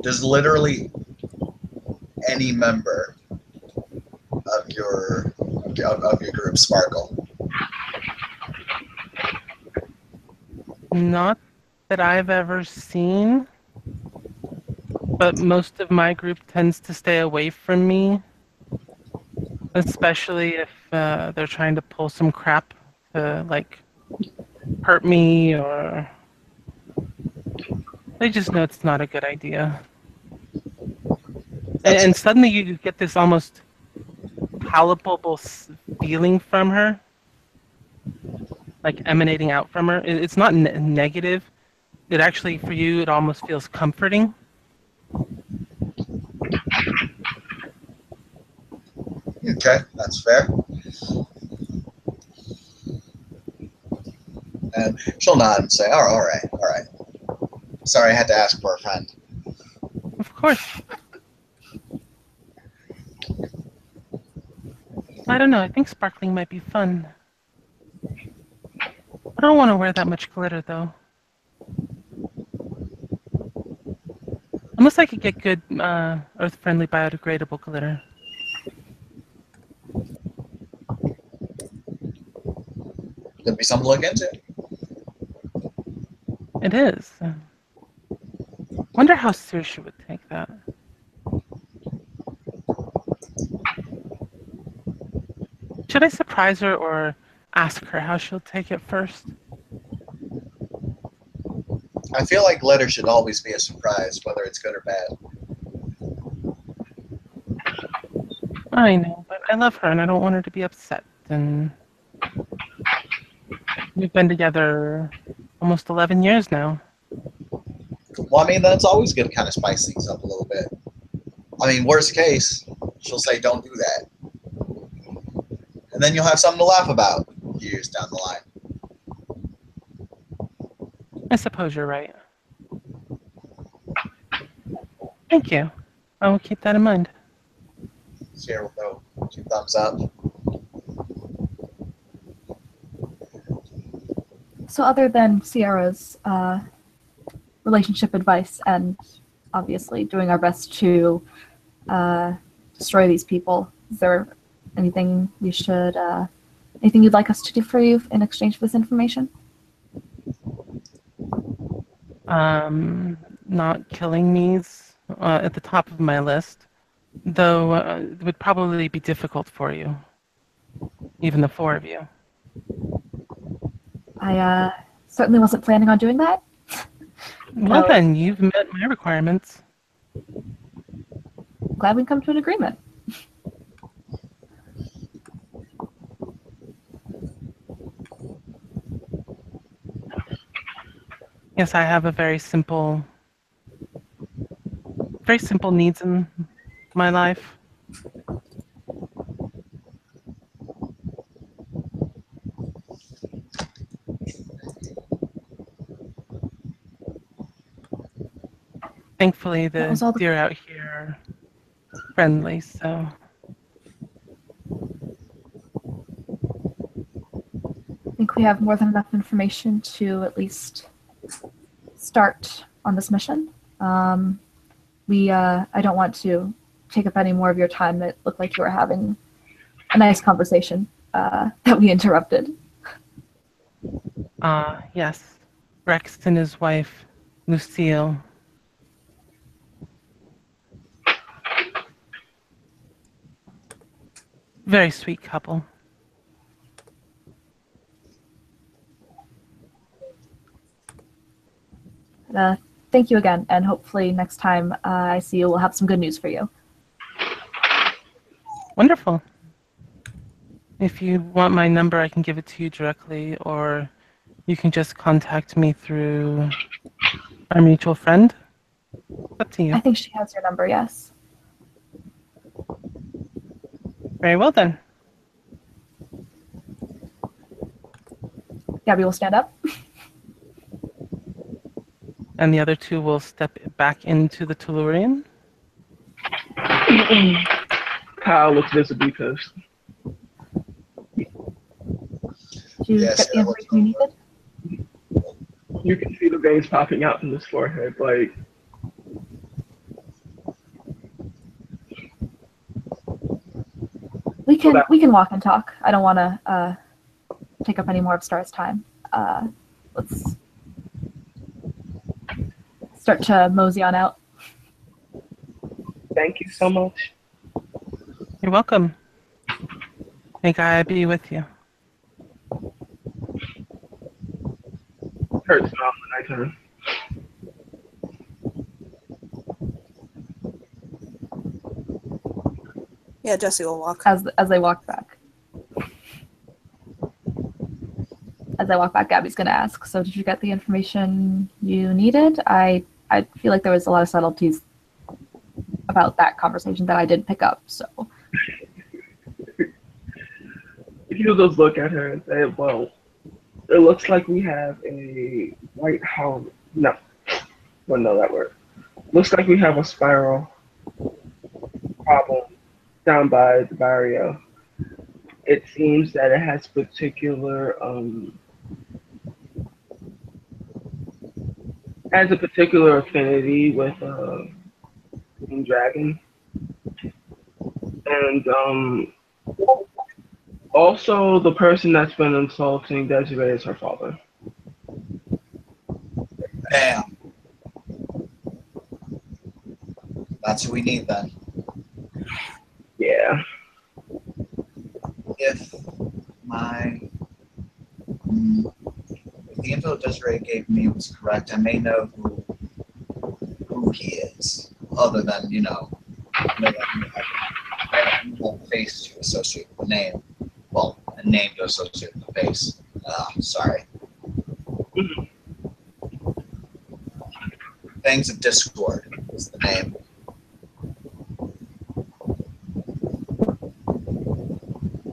Does literally any member of your group sparkle? Not that I've ever seen, but most of my group tends to stay away from me, especially if they're trying to pull some crap to, like, hurt me, or they just know it's not a good idea. And suddenly you get this almost palpable feeling from her, like emanating out from her. It's not negative. It actually, for you, it almost feels comforting. Okay, that's fair. And she'll nod and say, all right. Sorry, I had to ask for a friend. Of course. I don't know. I think sparkling might be fun. I don't want to wear that much glitter, though. Unless I could get good, earth-friendly, biodegradable glitter. Could be something to look into. It is. Wonder how Saoirse would take that. Should I surprise her or ask her how she'll take it first? I feel like glitter should always be a surprise, whether it's good or bad. I know, but I love her and I don't want her to be upset. And we've been together almost 11 years now. Well, I mean, that's always good to kind of spice things up a little bit. I mean, worst case, she'll say, don't do that. And then you'll have something to laugh about years down the line. I suppose you're right. Thank you. I will keep that in mind. Sierra will go 2 thumbs up. So other than Sierra's relationship advice and obviously doing our best to destroy these people, is there anything we should, anything you'd like us to do for you in exchange for this information? Not killing me's at the top of my list, though it would probably be difficult for you, even the 4 of you. I certainly wasn't planning on doing that. Well No. then, you've met my requirements. Glad we come to an agreement. Yes, I have a very simple needs in my life. Thankfully, That the was all the. deer out here are friendly, so I think we have more than enough information to at least start on this mission. I don't want to take up any more of your time. It looked like you were having a nice conversation that we interrupted. yes. Rex and his wife, Lucille. Very sweet couple. Thank you again, and hopefully next time I see you, we'll have some good news for you. Wonderful. If you want my number, I can give it to you directly, or you can just contact me through our mutual friend. It's up to you. I think she has your number, yes. Very well then. Gabby will stand up. And the other two will step back into the Tellurian. Kyle looks visibly pissed. Did you Yes, get the I looked information you over. needed? You can see the veins popping out from his forehead. Like, We can walk and talk. I don't want to take up any more of Star's time. Let's start to mosey on out. thank you so much. You're welcome. May God be with you. Hurts mouth when I turn. Yeah, Jesse will walk. As they walk back. As I walk back, Gabby's gonna ask, so did you get the information you needed? I feel like there was a lot of subtleties about that conversation that I didn't pick up, so. He'll just look at her and say, well, it looks like we have a white house. No, wouldn't know that word. Looks like we have a spiral problem down by the barrio. It seems that it has a particular affinity with Green Dragon, and also the person that's been insulting Desiree is her father. Damn. That's who we need then. Yeah. If the info Desiree gave me was correct, I may know who he is, other than, maybe I have no face to associate with the name. Well, a name to associate with the face. Sorry. Fangs of Discord is the name.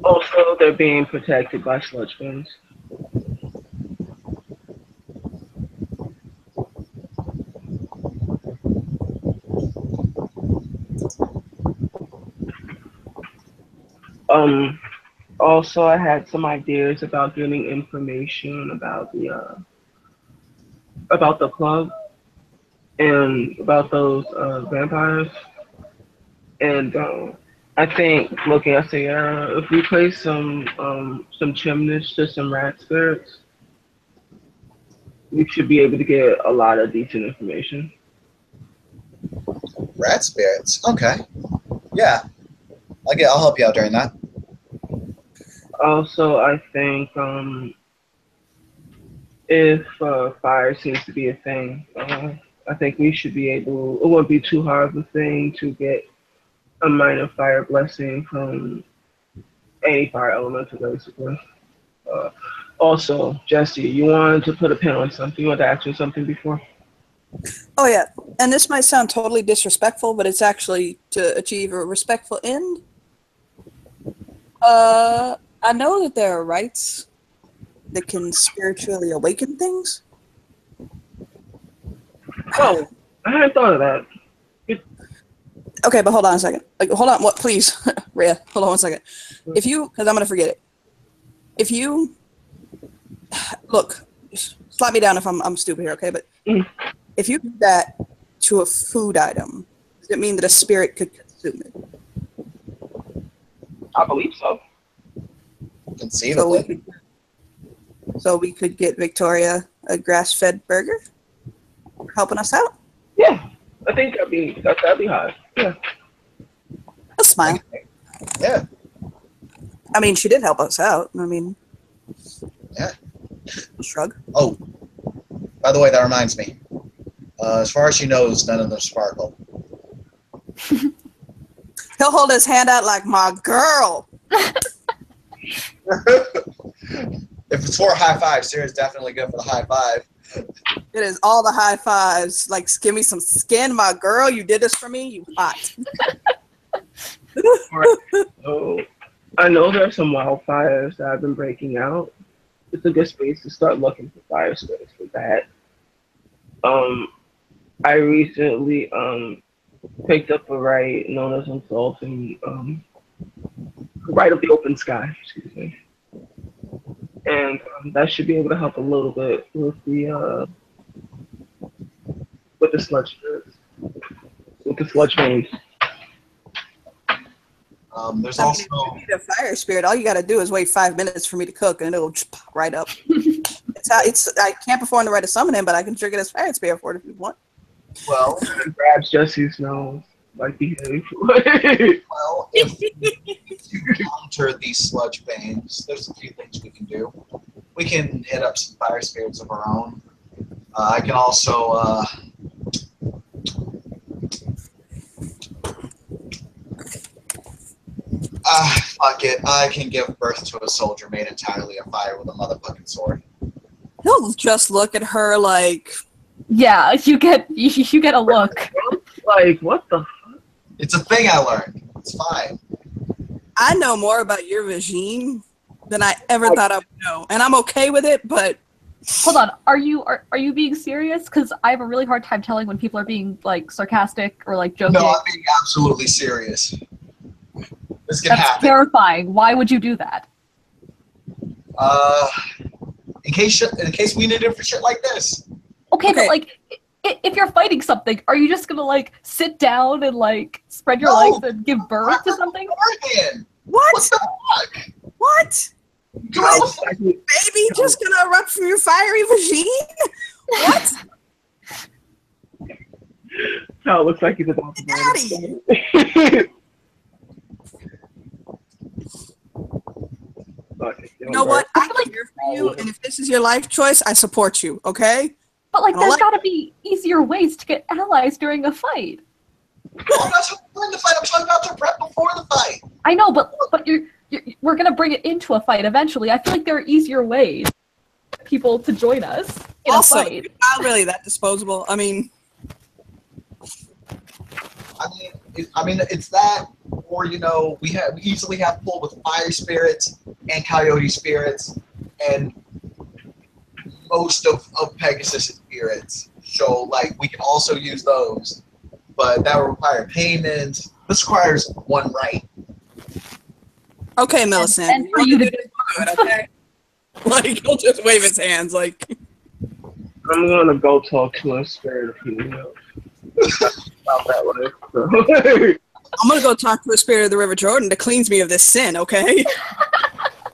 Also, they're being protected by sludge fins. Also, I had some ideas about getting information about the club and about those vampires. And I think looking at Sierra, if we place some chimneys to some rat spirits, we should be able to get a lot of decent information. Rat spirits. Okay. Yeah. I'll help you out during that. Also, I think if fire seems to be a thing, I think we should be able. It won't be too hard of a thing to get a minor fire blessing from any fire elemental, basically. Also, Jesse, you wanted to put a pin on something. You wanted to ask me something before? Oh yeah, and this might sound totally disrespectful, but it's actually to achieve a respectful end. I know that there are rites that can spiritually awaken things. Oh, I hadn't thought of that. Okay, but hold on a second. Like, hold on. What? Please, Rhea, hold on one second. If you, because I'm gonna forget it. If you look, slap me down if I'm stupid here, okay? But if you do that to a food item, does it mean that a spirit could consume it? I believe so. Conceivably. So we could get Victoria a grass-fed burger for helping us out. Yeah, I think that'd be high. Yeah. A smile. Yeah. I mean, she did help us out. I mean, Yeah. shrug. Oh, by the way, that reminds me. As far as she knows, none of them sparkle. He'll hold his hand out like, my girl. If it's for a high five, Sarah's definitely good for the high five. It is all the high fives. Like, give me some skin, my girl. You did this for me. You hot. So I know there are some wildfires that have been breaking out. It's a good space to start looking for fire spirits for that. I recently picked up a rite known as Insulting, Rite of the Open Sky, excuse me. And that should be able to help a little bit with the sludge spirits, with the sludge veins. There's I mean, also if you need a fire spirit, all you got to do is wait 5 minutes for me to cook, and it'll just pop right up. I can't perform the rite of summoning, but I can trigger this fire spirit for it if you want. well, It grabs Jesse's nose like the well, if you counter these sludge veins, there's a few things we can do. We can hit up some fire spirits of our own. I can also fuck it. I can give birth to a soldier made entirely of fire with a motherfucking sword. He'll just look at her like, Yeah, you get a look. Like, what the fuck? It's a thing I learned. It's fine. I know more about your regime than I ever thought I would know, and I'm okay with it. But Hold on, are you being serious? Because I have a really hard time telling when people are being like sarcastic or like joking. No, I'm being absolutely serious. This can That's happen. terrifying. Why would you do that? In case we need it for shit like this. Okay, Okay. but like, if you're fighting something, are you just gonna like sit down and like spread your No. legs and give birth to something? Beforehand. what? What the fuck? What? Do I look Like, Baby, just gonna erupt from your fiery regime? What? no, it looks like he's about to Daddy. You know what? I'm here for you, and if this is your life choice, I support you. Okay? But like, I there's like- gotta be easier ways to get allies during a fight. No, I'm not talking about the fight. I'm talking about the prep before the fight. I know, but we're gonna bring it into a fight eventually. I feel like there are easier ways for people to join us in Also, a fight. you're not really that disposable. I mean, It's that, or we easily have pull with fire spirits and coyote spirits and most of Pegasus spirits. So like we can also use those, but that will require payment. This requires one right. okay, Millicent. and for you to do it, okay? Like, he'll just wave his hands, like. I'm gonna go talk to a spirit if he knows about that life. So. I'm gonna go talk to the spirit of the River Jordan that cleans me of this sin, okay?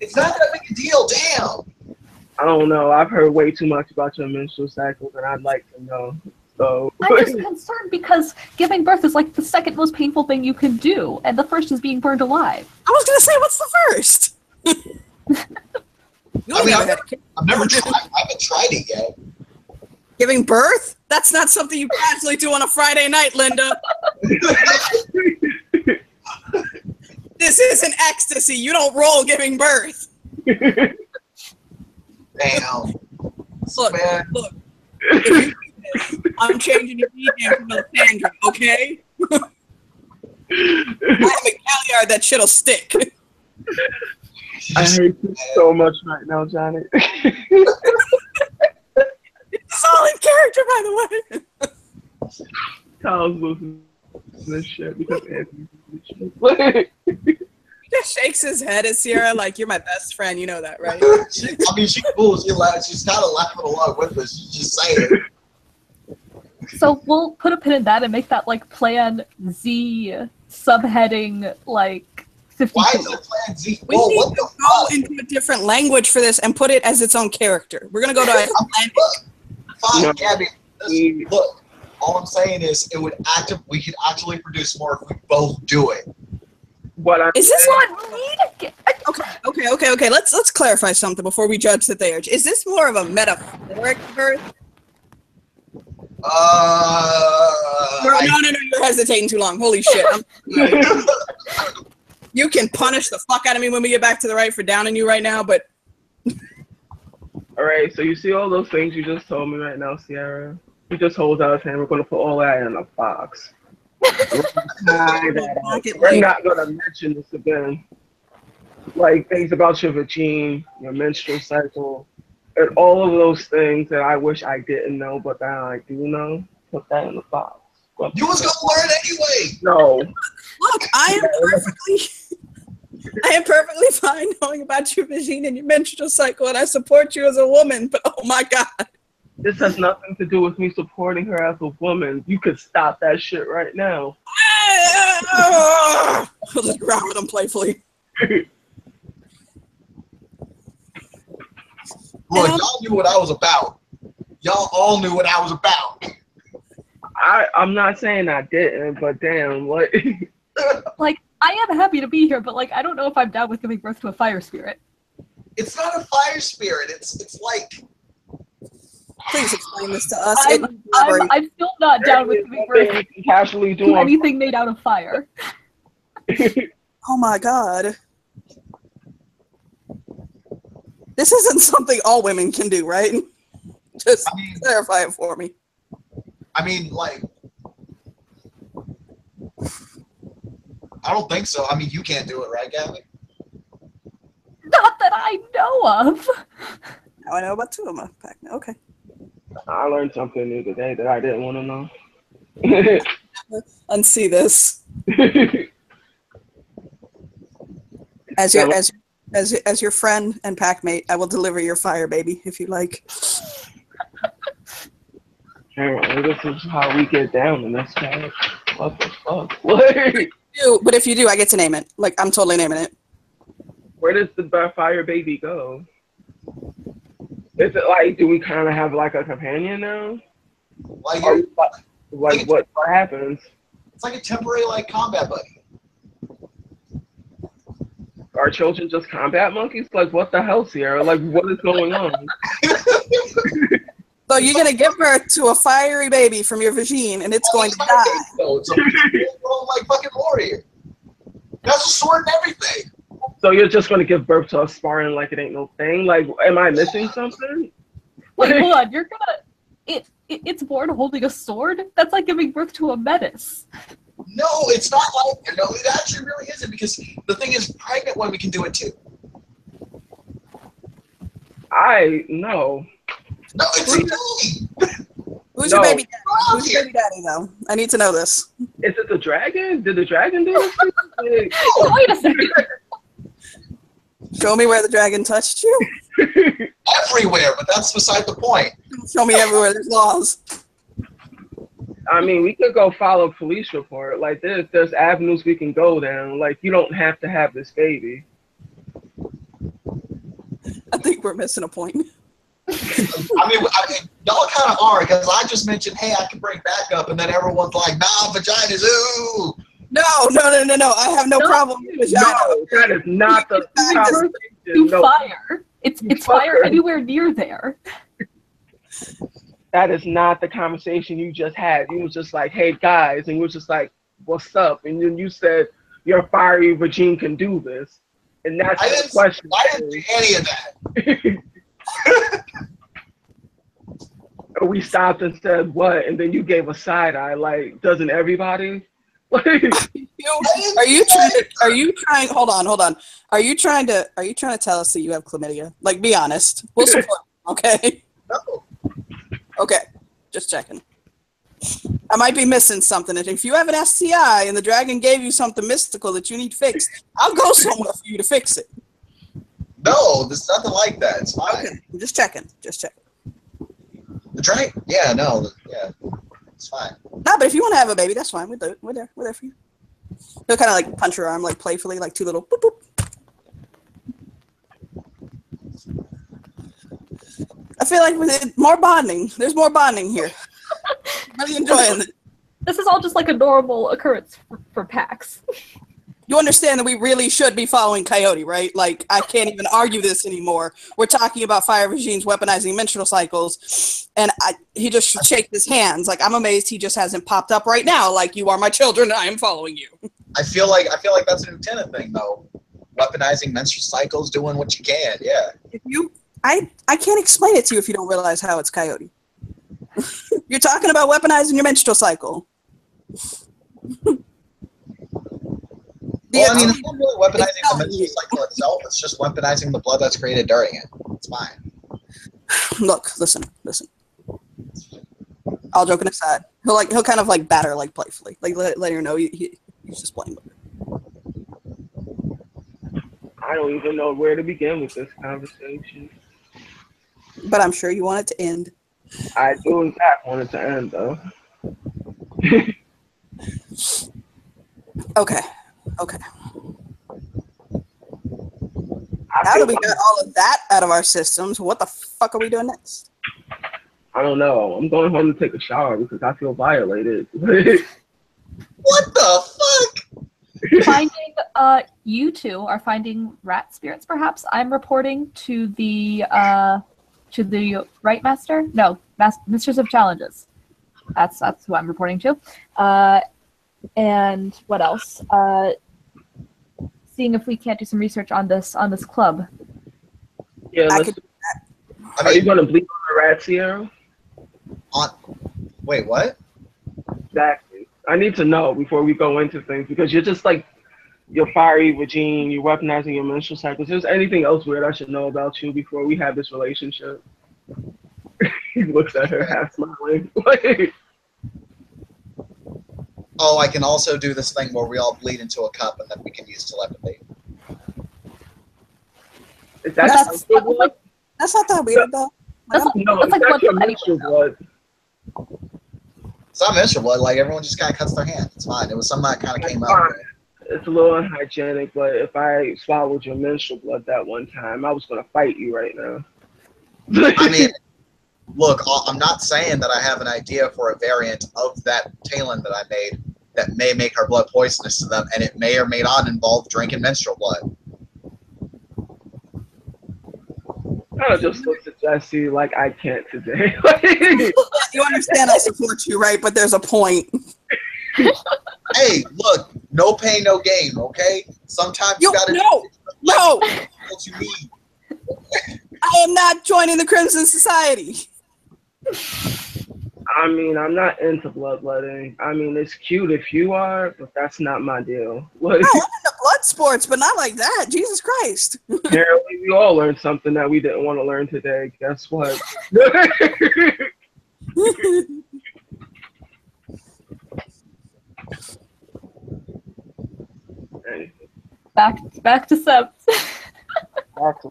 It's not that big a deal. Damn. I don't know. I've heard way too much about your menstrual cycles, and I'd like to know. So. I'm just concerned because giving birth is like the second most painful thing you can do, and the first is being burned alive. I was gonna say, what's the first? You I mean, never had a kid. I've never tried. I haven't tried it yet. Giving birth? That's not something you casually do on a Friday night, Linda. This isn't ecstasy. You don't roll giving birth. Damn. Look, Man. look. If you do this, I'm changing your name from Alexandra, okay? I have a galliard that shit'll stick. I hate you so much right now, Johnny. It's all in character, by the way. Kyle's losing this shit because Anthony's losing this shit. He just shakes his head at Sierra like, you're my best friend, you know that, right? She's cool. She's kind of laughing along with us. She's just saying. So we'll put a pin in that and make that like Plan Z subheading like 52. Why is it Plan Z? We Whoa, need what to the go fuck? into a different language for this and put it as its own character. We're gonna go to Atlantic. Fine, No. Gabby. Look, all I'm saying is we could actually produce more if we both do it. What I'm Is this saying- What? We need to get- Okay. Let's clarify something before we judge that they are. Is this more of a metaphoric birth? No, you're hesitating too long. Holy shit. You can punish the fuck out of me when we get back to the right for downing you right now, but All right, so you see all those things you just told me right now, Sierra? He just holds out his hand. We're going to put all that in a box. We're not going to mention this again. Like things about your vagine, your menstrual cycle, and all of those things that I wish I didn't know, but now I do know. Put that in the box. You was gonna learn anyway. No. look, I am perfectly fine knowing about your vagine and your menstrual cycle, and I support you as a woman, but oh my god. This has nothing to do with me supporting her as a woman. You could stop that shit right now. I'll just grab with him playfully. Look, y'all knew what I was about. Y'all all knew what I was about. I'm not saying I didn't, but damn, what? Like, I am happy to be here, but like, I don't know if I'm down with giving birth to a fire spirit. It's not a fire spirit. It's like. Please explain this to us. I'm still not down with giving birth You can casually do to on anything made out of fire. Oh my god. This isn't something all women can do, right? Just clarify it for me. I mean, like. I don't think so. I mean, you can't do it, right, Gabby? Not that I know of. Now I know about two of them. Okay. I learned something new today that I didn't want to know. Unsee this. As your friend and packmate, I will deliver your fire, baby, if you like. Apparently, this is how we get down in this case. What the fuck? What? But if you do, I get to name it. Like, I'm totally naming it. Where does the fire baby go? Is it like, do we kind of have like a companion now? Like, Or, like what happens? it's like a temporary like combat buddy. Are children just combat monkeys? Like, what the hell, Sierra? Like, what is going on? So you're going to give birth to a fiery baby from your vagine, and it's going to die. So it's a full-grown, like fucking warrior. That's a sword and everything. So you're just going to give birth to a Spartan like it ain't no thing? Like, am I missing something? Wait, hold on. You're gonna. It's born holding a sword? That's like giving birth to a menace. No, it's not like no. It actually really isn't because the thing is, pregnant women can do it too. No. No, it's me. Who's No. your baby daddy? Who's your baby daddy, though? I need to know this. Is it the dragon? Did the dragon do this? Wait a second. Show me where the dragon touched you. Everywhere, but that's beside the point. Show me everywhere there's laws. I mean, we could go file a police report. Like, there's avenues we can go down. Like, you don't have to have this baby. I think we're missing a point. I mean, y'all kind of are because I just mentioned, hey, I can bring backup, and then everyone's like, nah, vaginas, ooh. No. I have no problem with vagina. No, that is not the conversation. To No, fire. It's fire anywhere near there. that is not the conversation you just had. You was just like, hey, guys, and you was just like, what's up? And then you said, your fiery vagine can do this. And that's the question. I didn't do any of that. we stopped and said what, and then you gave a side eye. Like, doesn't everybody? Like, Are you trying? Hold on. Are you trying to tell us that you have chlamydia? Like, be honest. We'll support. Okay. No. Okay. Just checking. I might be missing something. And if you have an STI and the dragon gave you something mystical that you need fixed, I'll go somewhere for you to fix it. No, there's nothing like that. It's fine. Okay. Just checking. The dragon? Yeah, no. Yeah. It's fine. No, but if you want to have a baby, that's fine. We're there. We're there for you. He'll kind of like punch her arm, like playfully, like two little boop boop. I feel like with more bonding. There's more bonding here. Really enjoying it. This is all just like a normal occurrence for PAX. You understand that we really should be following Coyote, right? Like, I can't even argue this anymore. We're talking about fire regimes weaponizing menstrual cycles, and he just should shake his hands. Like, I'm amazed he just hasn't popped up right now. Like, you are my children, and I am following you. I feel like that's a lieutenant thing, though. Weaponizing menstrual cycles, doing what you can. Yeah. I can't explain it to you if you don't realize how it's Coyote. You're talking about weaponizing your menstrual cycle. Well, I mean, it's not really weaponizing the menstrual cycle itself. It's just weaponizing the blood that's created during it. It's fine. Look, listen. All joking aside, he'll kind of like bat her like playfully, like let her know he's just playing with her. I don't even know where to begin with this conversation. But I'm sure you want it to end. I do in fact want it to end, though. Okay. Now that we got all of that out of our systems, what the fuck are we doing next? I don't know. I'm going home to take a shower because I feel violated. What the fuck? Finding, you two are finding rat spirits, perhaps. I'm reporting to the right master? No, Mistress of Challenges. That's who I'm reporting to. And what else? Seeing if we can't do some research on this club. Yeah, are you going to bleed on the rat, Sierra? Wait, what? Exactly. I need to know before we go into things because you're just like your fiery regime, you're weaponizing your menstrual cycles. Is there anything else weird I should know about you before we have this relationship? He looks at her half smiling. Oh, I can also do this thing where we all bleed into a cup and then we can use telepathy. Is that that's not that weird though. That's no, like that's blood your from menstrual anyone. blood. It's not menstrual blood. Like, everyone just kind of cuts their hand. It's fine. It was something that kind of came up. It's a little unhygienic, but if I swallowed your menstrual blood that one time, I was going to fight you right now. I mean, look, I'm not saying that I have an idea for a variant of that Talon that I made that may make our blood poisonous to them, and it may or may not involve drinking menstrual blood. Kind of just looks at Jesse like I can't today. You understand I support you, right? But there's a point. Hey, look, no pain, no gain, okay? Sometimes you gotta no. what you need. I am not joining the Crimson Society. I mean, I'm not into bloodletting. I mean, it's cute if you are, but that's not my deal. No, I'm into blood sports, but not like that. Jesus Christ. Apparently, we all learned something that we didn't want to learn today. Guess what? Back to Seb. That's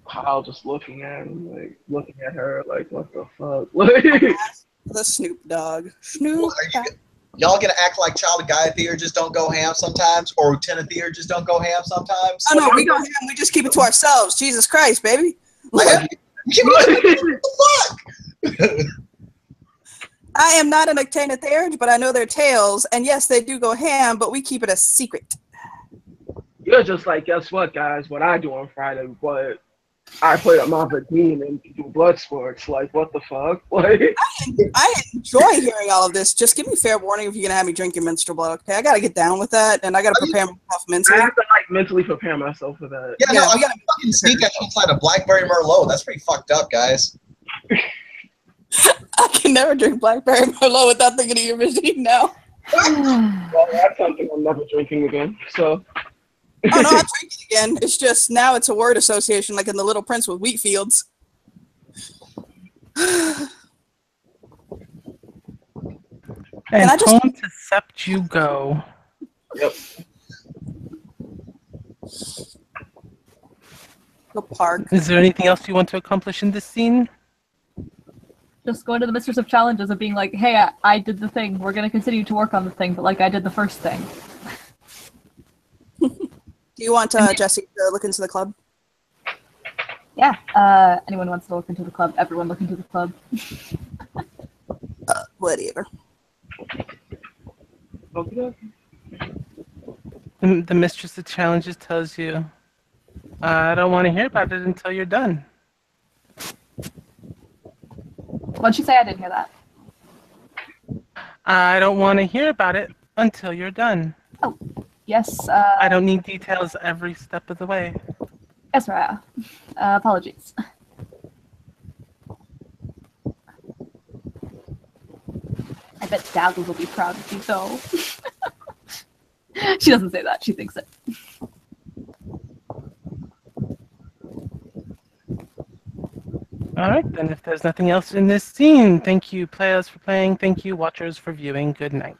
Kyle just looking at him, like looking at her, like what the fuck? The Snoop Dogg. Snoop. Y'all gonna act like Child of Gaia theurgists don't go ham sometimes, or Lieutenant theurgists don't go ham sometimes? Oh no, we go ham. We just keep it to ourselves. Jesus Christ, baby. What the fuck? I am not an Lieutenant theurge, but I know their tales, and yes, they do go ham, but we keep it a secret. You're just like, guess what, guys? What I do on Friday, but I play at my team and do blood sports. Like, what the fuck? Like, I enjoy hearing all of this. Just give me fair warning if you're gonna have me drinking menstrual blood. Okay, I gotta get down with that, and I gotta prepare myself mentally. I have to like mentally prepare myself for that. Yeah, no, I'm gonna fucking sneak that inside a Blackberry Merlot. That's pretty fucked up, guys. I can never drink blackberry Merlot without thinking of your machine now. Well, that's something I'm never drinking again. So. Oh no, I'm drinking again. It's just now it's a word association, like in The Little Prince with wheat fields. And I just- home to Sept you go. Yep. The park. Is there anything else you want to accomplish in this scene? Just going to the Mistress of Challenges and being like, hey, I did the thing. We're going to continue to work on the thing, but like I did the first thing. Do you want Jesse to look into the club? Yeah. Anyone wants to look into the club? Everyone look into the club. Whatever. Okay. The Mistress of Challenges tells you, I don't want to hear about it until you're done. What'd she say? I didn't hear that. I don't want to hear about it until you're done. Oh, yes. I don't need details every step of the way. Yes, Raya. Apologies. I bet Dazzles will be proud of you, though. She doesn't say that. She thinks it. All right, then if there's nothing else in this scene, thank you, players, for playing. Thank you, watchers, for viewing. Good night.